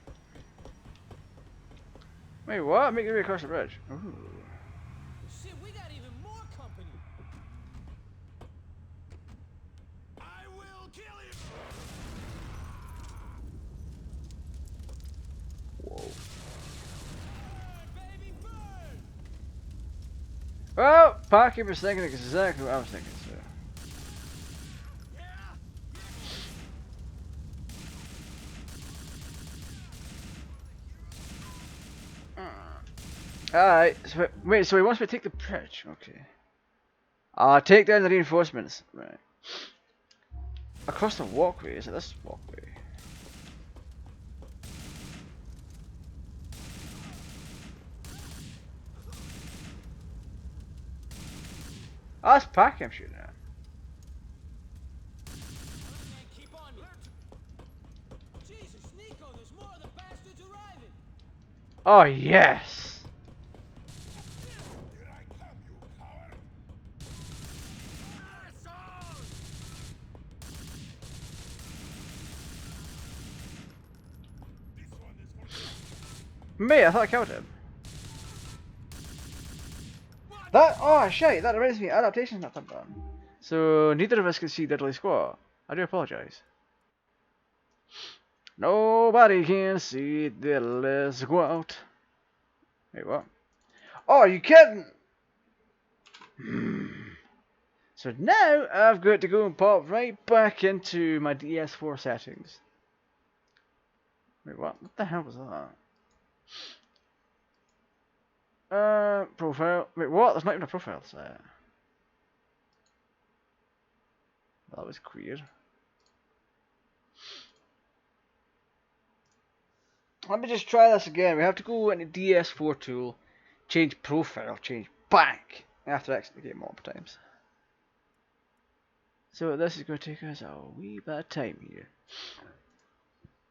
Speaker 1: Wait, what? Make your way across the bridge. Ooh.
Speaker 4: Shit, we got even more company.
Speaker 7: I will kill him.
Speaker 1: Whoa.
Speaker 4: Burn, baby, burn!
Speaker 1: Well, Packy was thinking it's exactly what I was thinking, so. Alright, so wait, so he wants me to take the bridge, okay. Take down the reinforcements, right. Across the walkway, is it this walkway? Oh, that's Packy I'm shooting at.
Speaker 4: Man, keep on me. Jesus, Nico, there's more of the bastards arriving.
Speaker 1: Oh, yes!
Speaker 7: Here I come, you coward. This one is for
Speaker 1: Me, I thought I killed him. That, oh shit, that reminds me, adaptation's not done. So, neither of us can see Deadly Squaw. I do apologize. Nobody can see Deadly Squaw. Wait, what? Oh, are you kidding? So now, I've got to go and pop right back into my DS4 settings. Wait, what? What the hell was that? Profile. Wait, what? There's not even a profile set. That was weird. Let me just try this again. We have to go into DS4 tool, change profile, change back after exiting the game multiple times. So this is going to take us a wee bit of time here.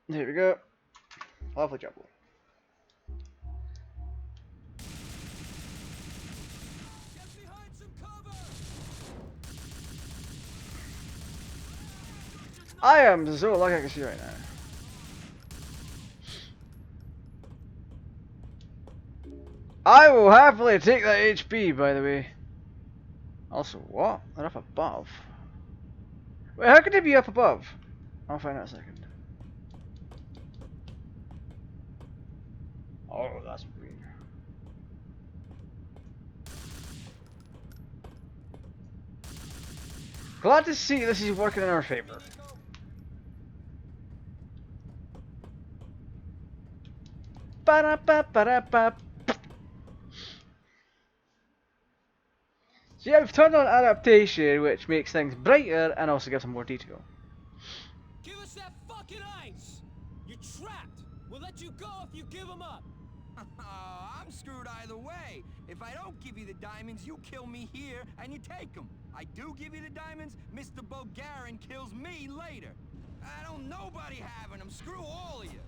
Speaker 1: There we go. Lovely trouble.
Speaker 2: Get behind some cover!
Speaker 1: I am so lucky I can see right now. I will happily take that HP, by the way. Also, what? They're up above. Wait, how could they be up above? I'll find out in a second. Oh, that's weird. Glad to see this is working in our favor. Ba-da-ba-ba-da-ba. So yeah, we've turned on adaptation, which makes things brighter and also gives them more detail.
Speaker 4: Give us that fucking ice! You're trapped! We'll let you go if you give them up!
Speaker 8: I'm screwed either way. If I don't give you the diamonds, you kill me here and you take them. I do give you the diamonds, Mr. Bulgarian kills me later. I don't nobody having them. Screw all of you.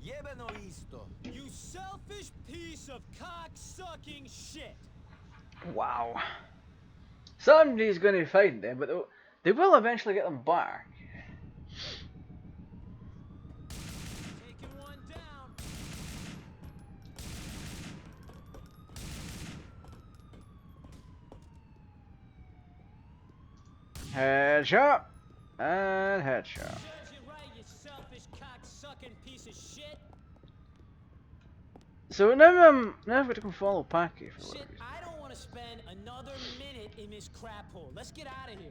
Speaker 8: Jebeno isto.
Speaker 4: You selfish piece of cock-sucking shit!
Speaker 1: Wow. Somebody's going to find them, but they will eventually get them back.
Speaker 4: Taking one down.
Speaker 1: Headshot. And headshot.
Speaker 4: Serves you right, you selfish cock-sucking piece of shit!
Speaker 1: So now I've got to go follow Packy for
Speaker 4: Shit,
Speaker 1: whatever reason.
Speaker 4: I don't want to spend another minute in this crap hole. Let's get out of here.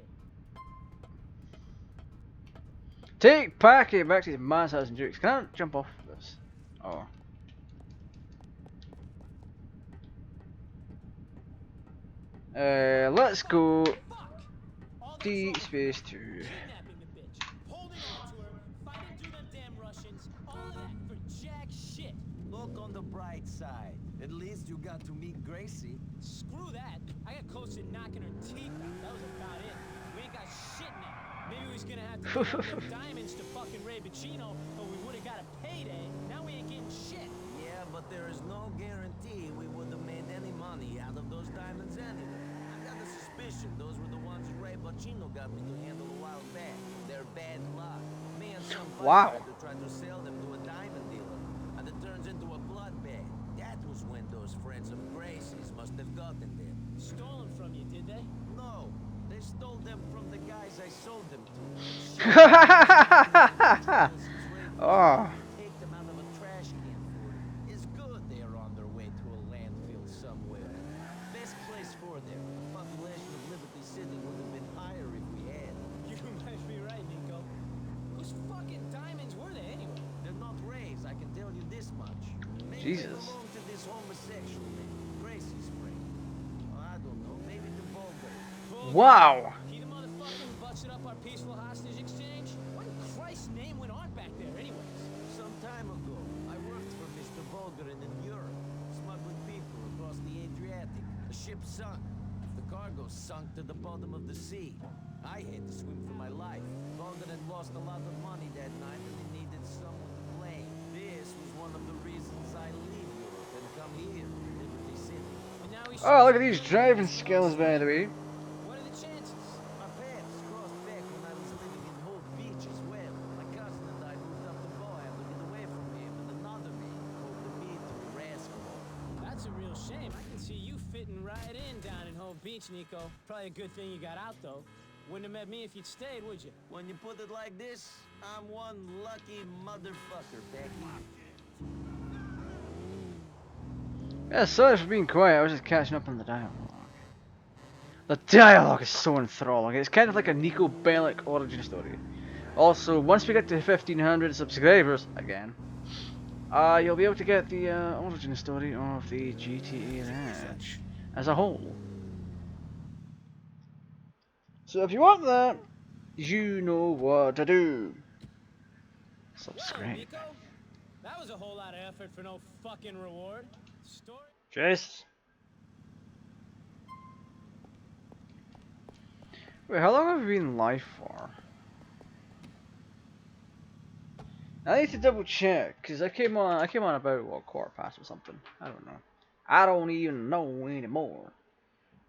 Speaker 1: Take Packy back to his man's house and Dukes. Can I jump off this? Oh. Let's go
Speaker 4: Fuck! All that
Speaker 1: D
Speaker 4: trouble.
Speaker 1: space 2.
Speaker 4: Kidnapping the bitch, holding on to her, fighting through them damn Russians, all of that for jack shit.
Speaker 8: Look on the bright side. At least you got to meet Gracie.
Speaker 4: Screw that. I got close to knocking her teeth out. That was about it. We ain't got shit now. Maybe we was gonna have to give up them diamonds to fucking Ray Bacino, but we would have got a payday. Now we ain't getting shit.
Speaker 2: Yeah, but there is no guarantee we would have made any money out of those diamonds anyway. I got a suspicion those were the ones Ray Bacino got me to handle a while back. They're bad luck. Me and some
Speaker 1: Wow.
Speaker 2: to try to sell them to a diamond dealer, and it turns into a bloodbath. That was when those friends of Gracie's must have gotten them.
Speaker 4: Stolen from you, did they?
Speaker 2: No, they stole them from the guys I sold them to.
Speaker 1: Oh.
Speaker 2: Take them out of a trash can for it. It's good they are on their way to a landfill somewhere. Best place for them. The population of Liberty City would have been higher if we had.
Speaker 4: You might be right, Nico. Whose fucking diamonds were they anyway?
Speaker 2: They're not Ray's, I can tell you this much. Maybe
Speaker 1: Jesus.
Speaker 2: they belong to this homosexual man, Gracie's friend. Oh, I don't know, maybe the Bulgar.
Speaker 1: Wow.
Speaker 4: He the motherfucker who busted up our peaceful hostage exchange? What in Christ's name went on back there anyways?
Speaker 2: Some time ago, I worked for Mr. Bulgarin in Europe, smuggling people across the Adriatic. The ship sunk. The cargo sunk to the bottom of the sea. I had to swim for my life. Bulgarin lost a lot of money that night and he needed someone to blame. This was one of the reasons I leave Europe and come here, Liberty City.
Speaker 4: And now he's
Speaker 1: Oh, look at these driving skills, by the way.
Speaker 4: What are the chances?
Speaker 2: My paths crossed back when I was living in Hope Beach as well. My cousin and I moved up to Boyle to get away from him, and another man called the me to a rascal.
Speaker 4: That's a real shame. I can see you fitting right in down in Hove Beach, Nico. Probably a good thing you got out, though. Wouldn't have met me if you'd stayed, would you?
Speaker 2: When you put it like this, I'm one lucky motherfucker, Becky.
Speaker 1: Yeah, sorry for being quiet, I was just catching up on the dialogue. The dialogue is so enthralling, it's kind of like a Nico Bellic origin story. Also, once we get to 1500 subscribers, again, you'll be able to get the origin story of the GTA Raj as a whole. So if you want that, you know what to do.
Speaker 4: Whoa,
Speaker 1: Subscribe.
Speaker 4: Nico. That was a whole lot of effort for no fucking reward. Story.
Speaker 1: Chase. Wait, how long have we been live for? I need to double check because I came on about what, quarter past or something. I don't know. I don't even know anymore.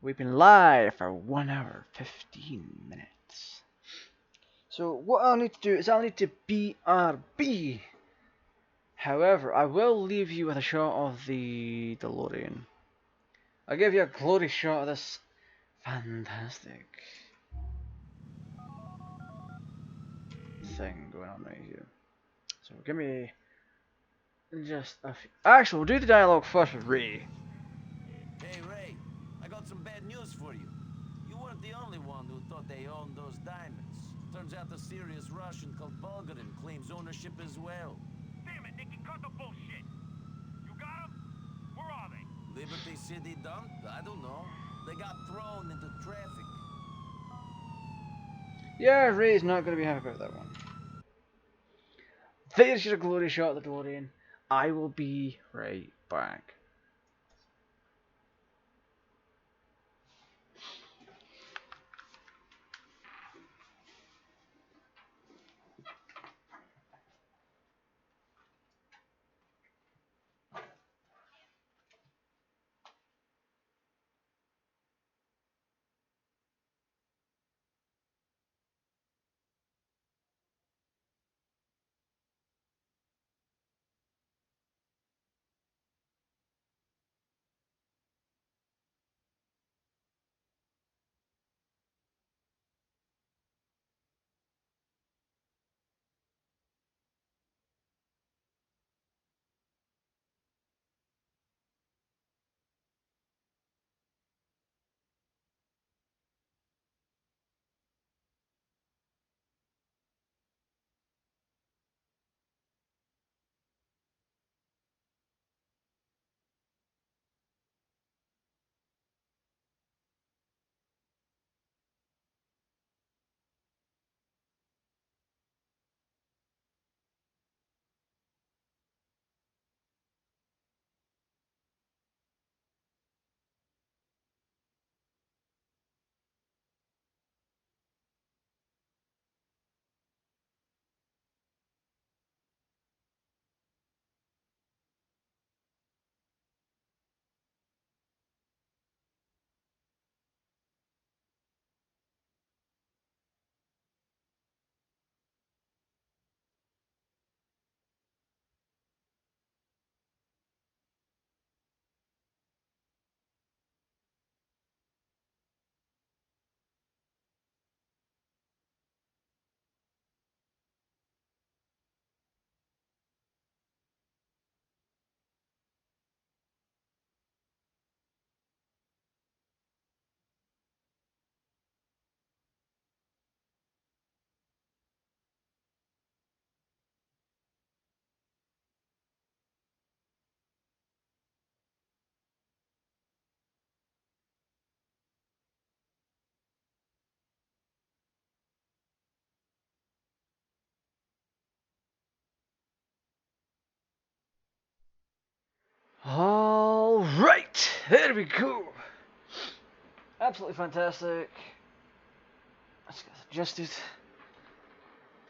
Speaker 1: We've been live for 1 hour 15 minutes. So what I'll need to do is I'll need to BRB. However, I will leave you with a shot of the DeLorean. I'll give you a glory shot of this fantastic thing going on right here. So give me just a few. Actually, we'll do the dialogue first with Ray.
Speaker 2: Hey, Ray, I got some bad news for you. You weren't the only one who thought they owned those diamonds. Turns out the serious Russian called Bulgarin claims ownership as well.
Speaker 9: Damn it, Nicky, cut the bullshit. You got them? Where are they?
Speaker 2: Liberty City dump? I don't know. They got thrown into traffic.
Speaker 1: Yeah, Ray's not going to be happy about that one. There's your glory shot of the DeLorean. I will be right back. Alright, there we go. Absolutely fantastic. Let's get this adjusted.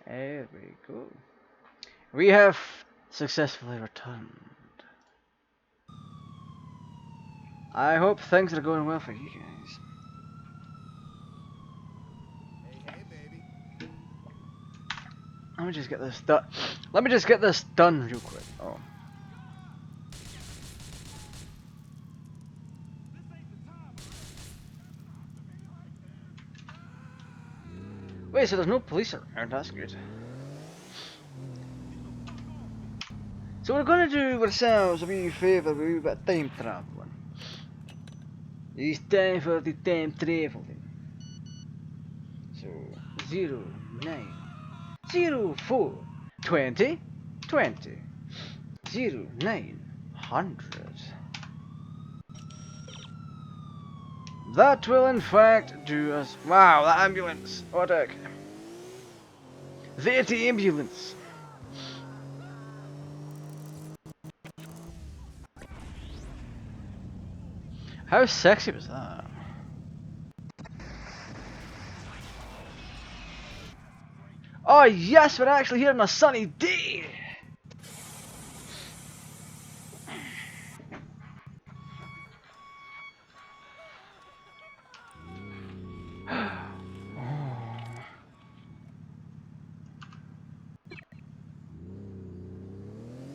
Speaker 1: There we go. We have successfully returned. I hope things are going well for you guys.
Speaker 6: Hey, baby.
Speaker 1: Let me just get this done. Let me just get this done real quick. Oh. Wait, so there's no police around, that's good. So we're gonna do ourselves a wee favour, a wee bit of time travelling. It's time for the time travelling. So, 0, 9, 0, 4, 20, 20, 0, 9, 100. That will in fact do us. Wow, that ambulance! What the heck? The ambulance! How sexy was that? Oh yes, we're actually here on a sunny day!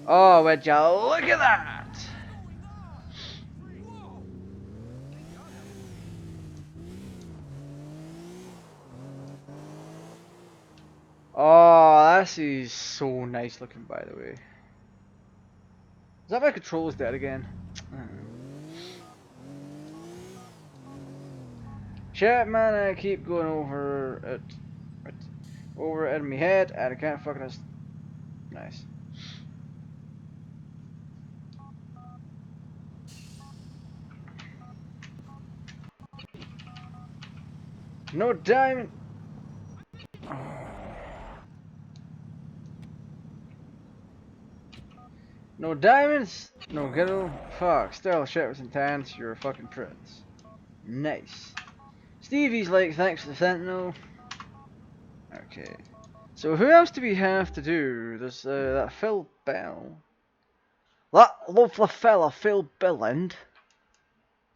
Speaker 1: Oh, would you look at that! Oh, this is so nice looking, by the way. Is that my controls dead again? Shit, man, I keep going over it in my head, and I can't fucking. Nice. No diamond. No diamonds. No ghetto. Fuck. Still, shit was intense. You're a fucking prince. Nice. Stevie's like, thanks for the sentinel. Okay. So who else do we have to do? There's that Phil Bell. That lovely fella Phil Billand.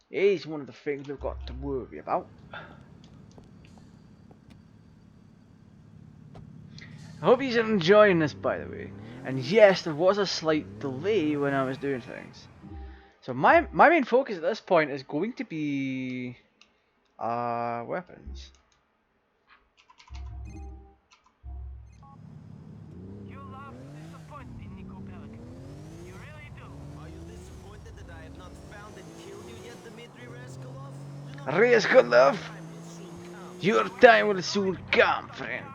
Speaker 1: He's one of the things we've got to worry about. I hope he's enjoying this, by the way. And yes, there was a slight delay when I was doing things. So my main focus at this point is going to be weapons.
Speaker 9: You love to disappoint me, Nico Bellic. You really do.
Speaker 2: Are you disappointed that I have not found and killed you yet, Dmitri Raskolov?
Speaker 1: Raskolov, your time will soon come, friend.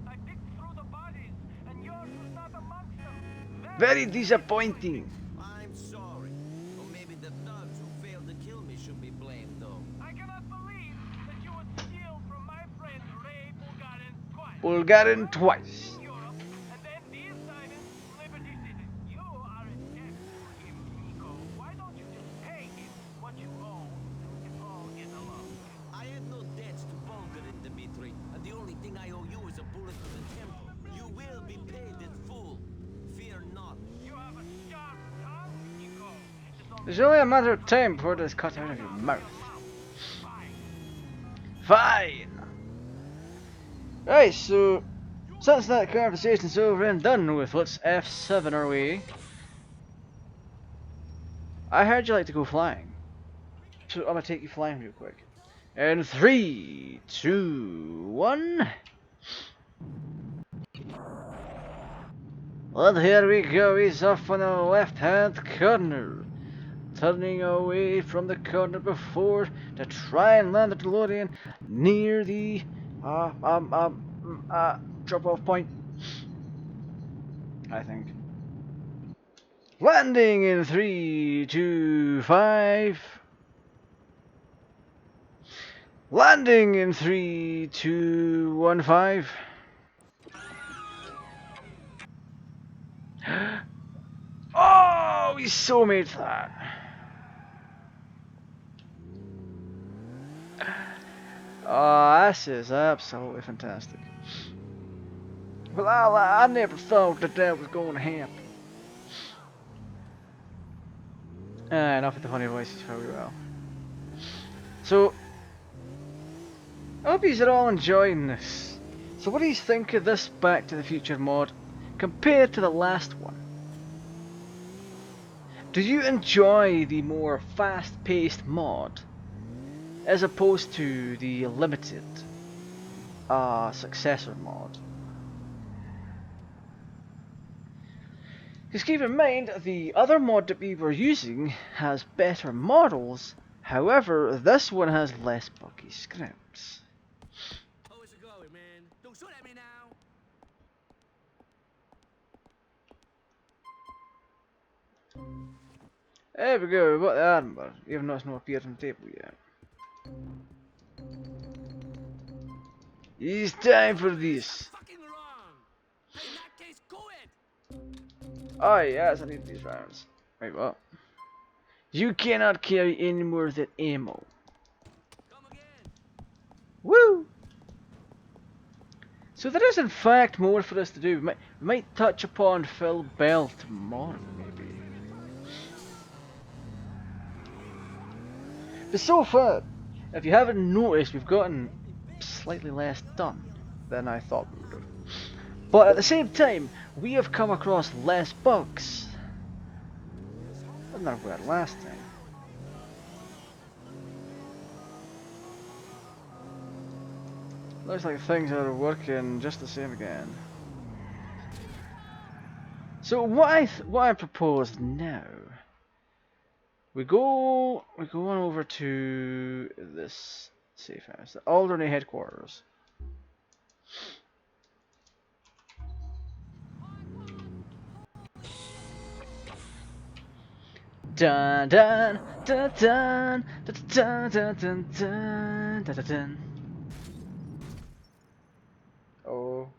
Speaker 9: I picked through the bodies, and yours was not amongst them.
Speaker 1: Very disappointing.
Speaker 2: I'm sorry. Or maybe the thugs who failed to kill me should be blamed, though.
Speaker 9: I cannot believe that you would steal from my friend Ray Bulgarin twice.
Speaker 1: Bulgarin twice.
Speaker 9: In Europe, and then these diamonds, Liberty City. You are in debt to him, Nico. Why don't you just pay him what you owe so we can all get along?
Speaker 2: I have no debts to Bulgarin, Dmitri. And the only thing I owe you is a bullet to the temple. You will be paid in full. Fear not.
Speaker 9: You have a sharp tongue, Nico.
Speaker 1: There's only a matter of time before this cut out of your mouth. Fine. Right, so since that conversation's over and done with, let's F7 our way. I heard you like to go flying, so I'm gonna take you flying real quick. In 3, 2, 1. Well, here we go. He's off on the left-hand corner, turning away from the corner before to try and land the DeLorean near the drop-off point. I think. Landing in 3, 2, 5. Landing in 3, 2, 1, 5. Oh, we so made that. Oh, this is absolutely fantastic. Well, I never thought that was going to happen. Enough with the funny voices, very well. So, I hope you're all enjoying this. So what do you think of this Back to the Future mod compared to the last one? Do you enjoy the more fast-paced mod as opposed to the limited successor mod? Because keep in mind, the other mod that we were using has better models, however, this one has less buggy scripts.
Speaker 2: How is it going, man? Don't shoot at me now.
Speaker 1: There we go, we got the armor, even though it's not appeared on the table yet. It's time for this.
Speaker 2: Fucking wrong. Hey, in that case, go it.
Speaker 1: Oh yes, I need these rounds. Wait, what? You cannot carry any more than ammo.
Speaker 2: Come again.
Speaker 1: Woo! So there is in fact more for us to do. We might touch upon Phil Bell tomorrow, maybe. But so far, if you haven't noticed, we've gotten slightly less done than I thought we would have. But at the same time, we have come across less bugs than we had last time. Looks like things are working just the same again. So what I propose now, we go on over to this safe house, the Alderney headquarters. Dun dun dun dun dun dun dun dun dun dun dun. Oh.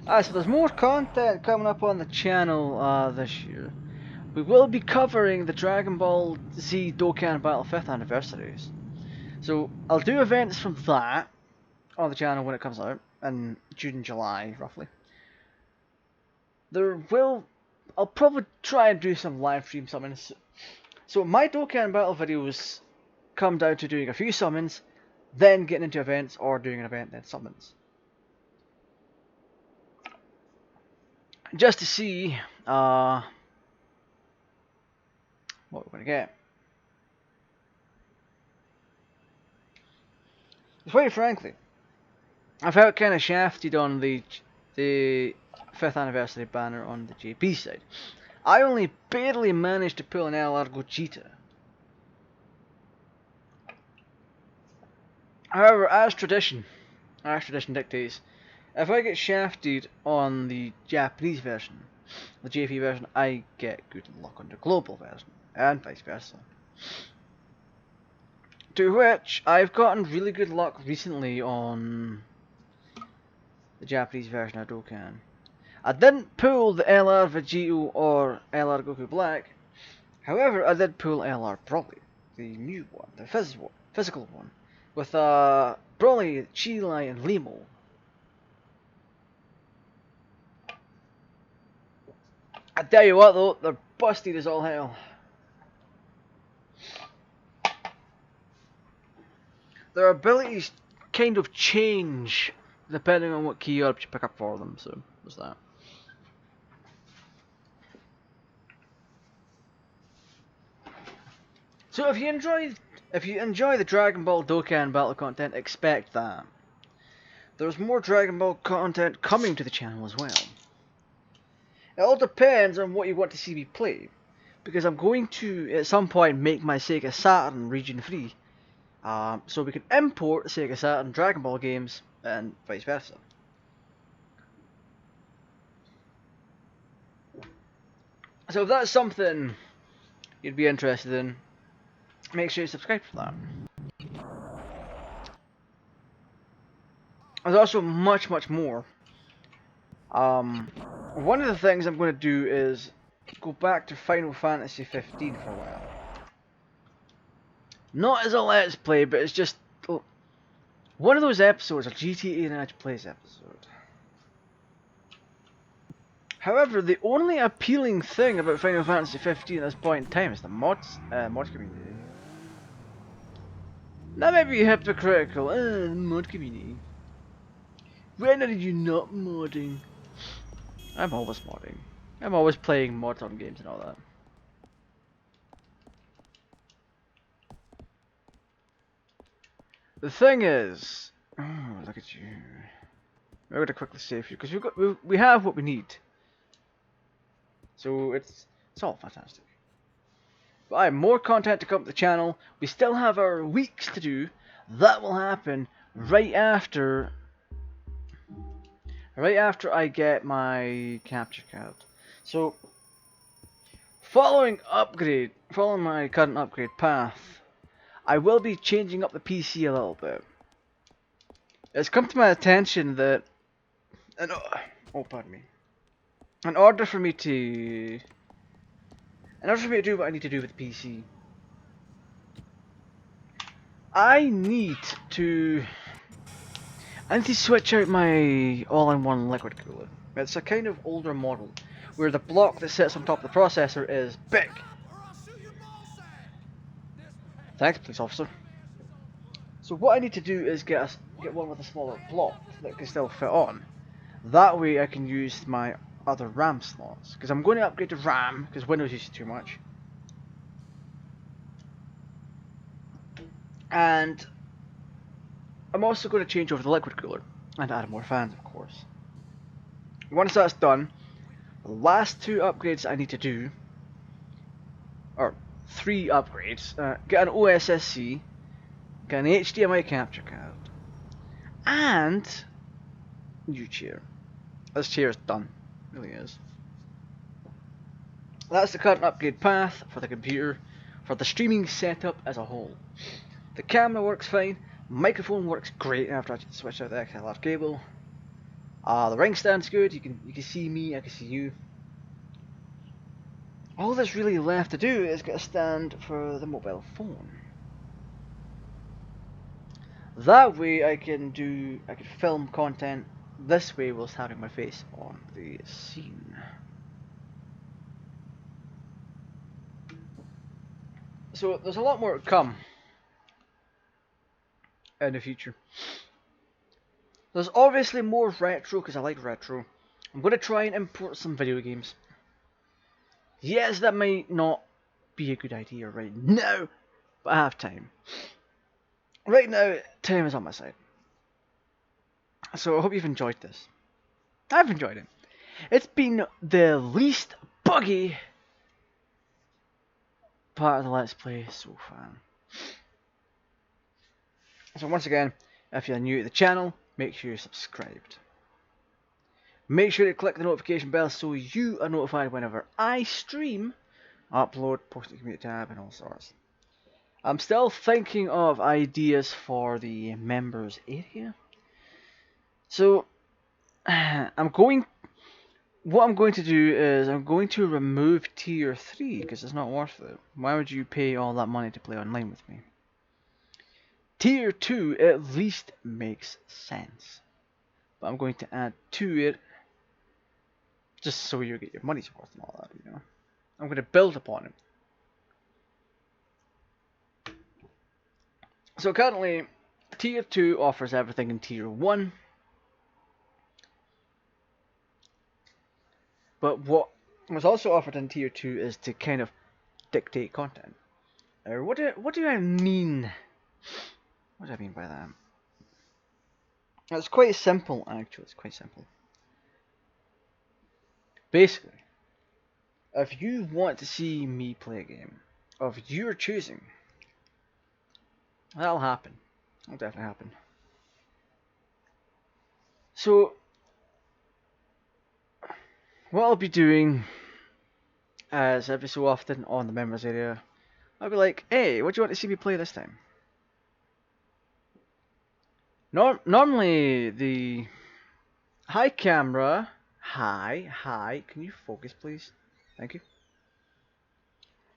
Speaker 1: So there's more content coming up on the channel this year. We will be covering the Dragon Ball Z Dokkan Battle 5th anniversaries. So I'll do events from that on the channel when it comes out in June, July, roughly. I'll probably try and do some live stream summons. So my Dokkan Battle videos come down to doing a few summons, then getting into events, or doing an event, then summons. Just to see what we're going to get. Quite frankly, I felt kind of shafted on the 5th anniversary banner on the JP side. I only barely managed to pull an LR Gogeta. However, as tradition dictates, if I get shafted on the Japanese version, the JP version, I get good luck on the global version, and vice versa. To which, I've gotten really good luck recently on the Japanese version of Dokkan. I didn't pull the LR Vegito or LR Goku Black, however I did pull LR Broly, the new one, the physical one, with Broly, Chilai and Limo. I tell you what though, they're busted as all hell. Their abilities kind of change depending on what key orbs you pick up for them, so there's that. So if you enjoy the Dragon Ball Dokkan Battle content, expect that. There's more Dragon Ball content coming to the channel as well. It all depends on what you want to see me play, because I'm going to at some point make my Sega Saturn region free, so we can import Sega Saturn Dragon Ball games and vice versa. So if that's something you'd be interested in, make sure you subscribe for that. There's also much more. One of the things I'm going to do is go back to Final Fantasy 15 for a while. Not as a Let's Play, but it's just one of those episodes, a GTAraj Plays episode. However, the only appealing thing about Final Fantasy 15 at this point in time is the mod community. That may be hypocritical, mod community. When are you not modding? I'm always modding. I'm always playing mods on games and all that. The thing is, oh look at you. We're going to quickly save you because we have what we need. So it's all fantastic. But I have more content to come to the channel. We still have our weeks to do. That will happen right after I get my capture card. So following my current upgrade path, I will be changing up the PC a little bit. It's come to my attention that pardon me. In order for me to do what I need to do with the PC, I need to I need to switch out my all-in-one liquid cooler. It's a kind of older model, where the block that sits on top of the processor is big. Thanks, police officer. So what I need to do is get one with a smaller block that can still fit on. That way I can use my other RAM slots, because I'm going to upgrade to RAM, because Windows uses too much. And I'm also going to change over the liquid cooler, and add more fans, of course. Once that's done, the last two upgrades I need to do, or three upgrades, get an OSSC, get an HDMI capture card, and new chair. This chair is done, it really is. That's the current upgrade path for the computer, for the streaming setup as a whole. The camera works fine, microphone works great after I switch out the XLR cable. The ring stand's good, you can see me, I can see you. All that's really left to do is get a stand for the mobile phone. That way I can film content this way whilst having my face on the scene. So there's a lot more to come in the future. There's obviously more retro because I like retro. I'm going to try and import some video games. Yes, that might not be a good idea right now, but I have time. Right now, time is on my side. So I hope you've enjoyed this. I've enjoyed it. It's been the least buggy part of the Let's Play so far. So once again, if you're new to the channel, make sure you're subscribed. Make sure to click the notification bell so you are notified whenever I stream, upload, post to the community tab, and all sorts. I'm still thinking of ideas for the members area. So, what I'm going to do is I'm going to remove tier 3 because it's not worth it. Why would you pay all that money to play online with me? Tier 2 at least makes sense. But I'm going to add to it just so you get your money's worth and all that, you know. I'm going to build upon it. So currently, tier 2 offers everything in tier 1. But what was also offered in tier 2 is to kind of dictate content. What do I mean? What do I mean by that? It's quite simple, actually. It's quite simple. Basically, if you want to see me play a game of your choosing, that'll happen. That'll definitely happen. So, what I'll be doing, as every so often on the members area, I'll be like, hey, what do you want to see me play this time? Normally, the... Hi, camera. Hi. Can you focus, please? Thank you.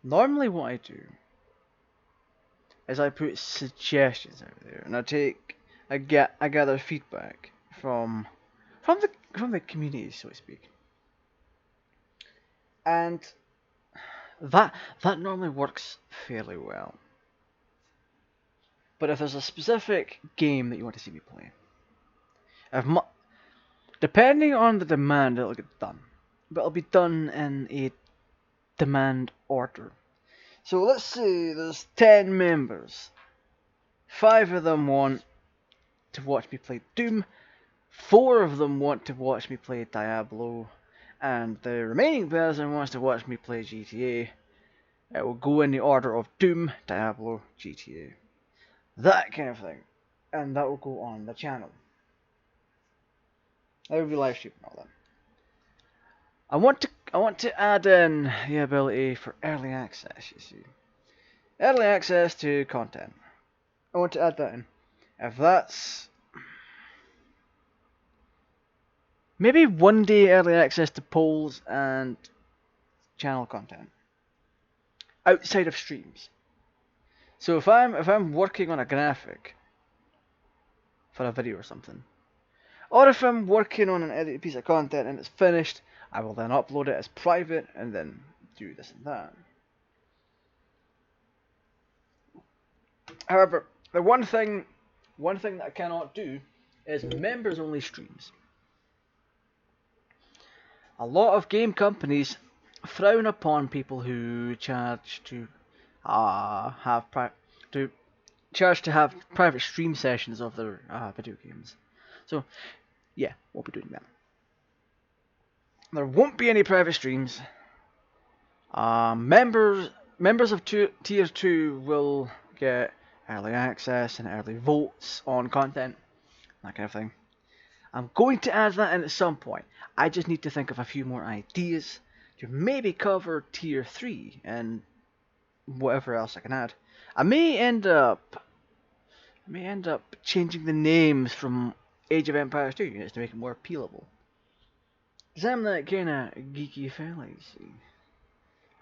Speaker 1: Normally, what I do is I put suggestions out there, and I gather feedback from the community, so to speak, and that normally works fairly well. But if there's a specific game that you want to see me play, depending on the demand, it'll get done. But it'll be done in a demand order. So let's say there's 10 members. 5 of them want to watch me play Doom. 4 of them want to watch me play Diablo. And the remaining person wants to watch me play GTA. It will go in the order of Doom, Diablo, GTA. That kind of thing. And that will go on the channel. I will be live streaming all that. I want to add in the ability for early access, you see. Early access to content. I want to add that in. If that's... Maybe one day early access to polls and channel content. Outside of streams. So if I'm working on a graphic for a video or something, Or if I'm working on an edited piece of content and it's finished, I will then upload it as private and then do this and that. However, the one thing that I cannot do is members only streams. A lot of game companies frown upon people who charge to have private stream sessions of their video games. So yeah, we'll be doing that. There won't be any private streams. Members of tier 2 will get early access and early votes on content, that kind of thing. I'm going to add that in at some point. I just need to think of a few more ideas to maybe cover tier 3 and whatever else I can add. I may end up changing the names from Age of Empires 2 units to make it more appealable. Because I'm that kind of geeky fella, you see.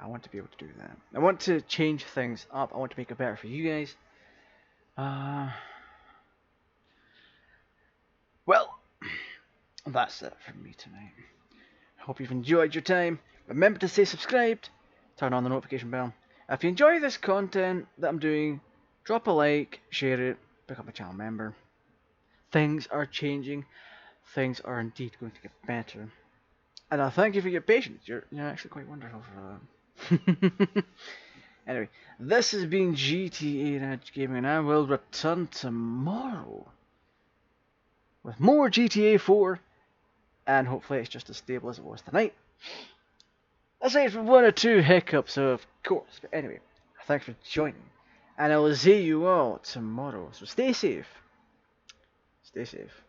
Speaker 1: I want to be able to do that. I want to change things up. I want to make it better for you guys. Well, that's it from me tonight. I hope you've enjoyed your time. Remember to stay subscribed, turn on the notification bell. If you enjoy this content that I'm doing, drop a like, share it, become a channel member. Things are changing. Things are indeed going to get better. And I thank you for your patience. You're actually quite wonderful for that. Anyway, this has been GTArajgaming, and I will return tomorrow with more GTA 4, and hopefully it's just as stable as it was tonight. Aside from one or two hiccups, of course. But anyway, thanks for joining, and I will see you all tomorrow. So stay safe. Stay safe.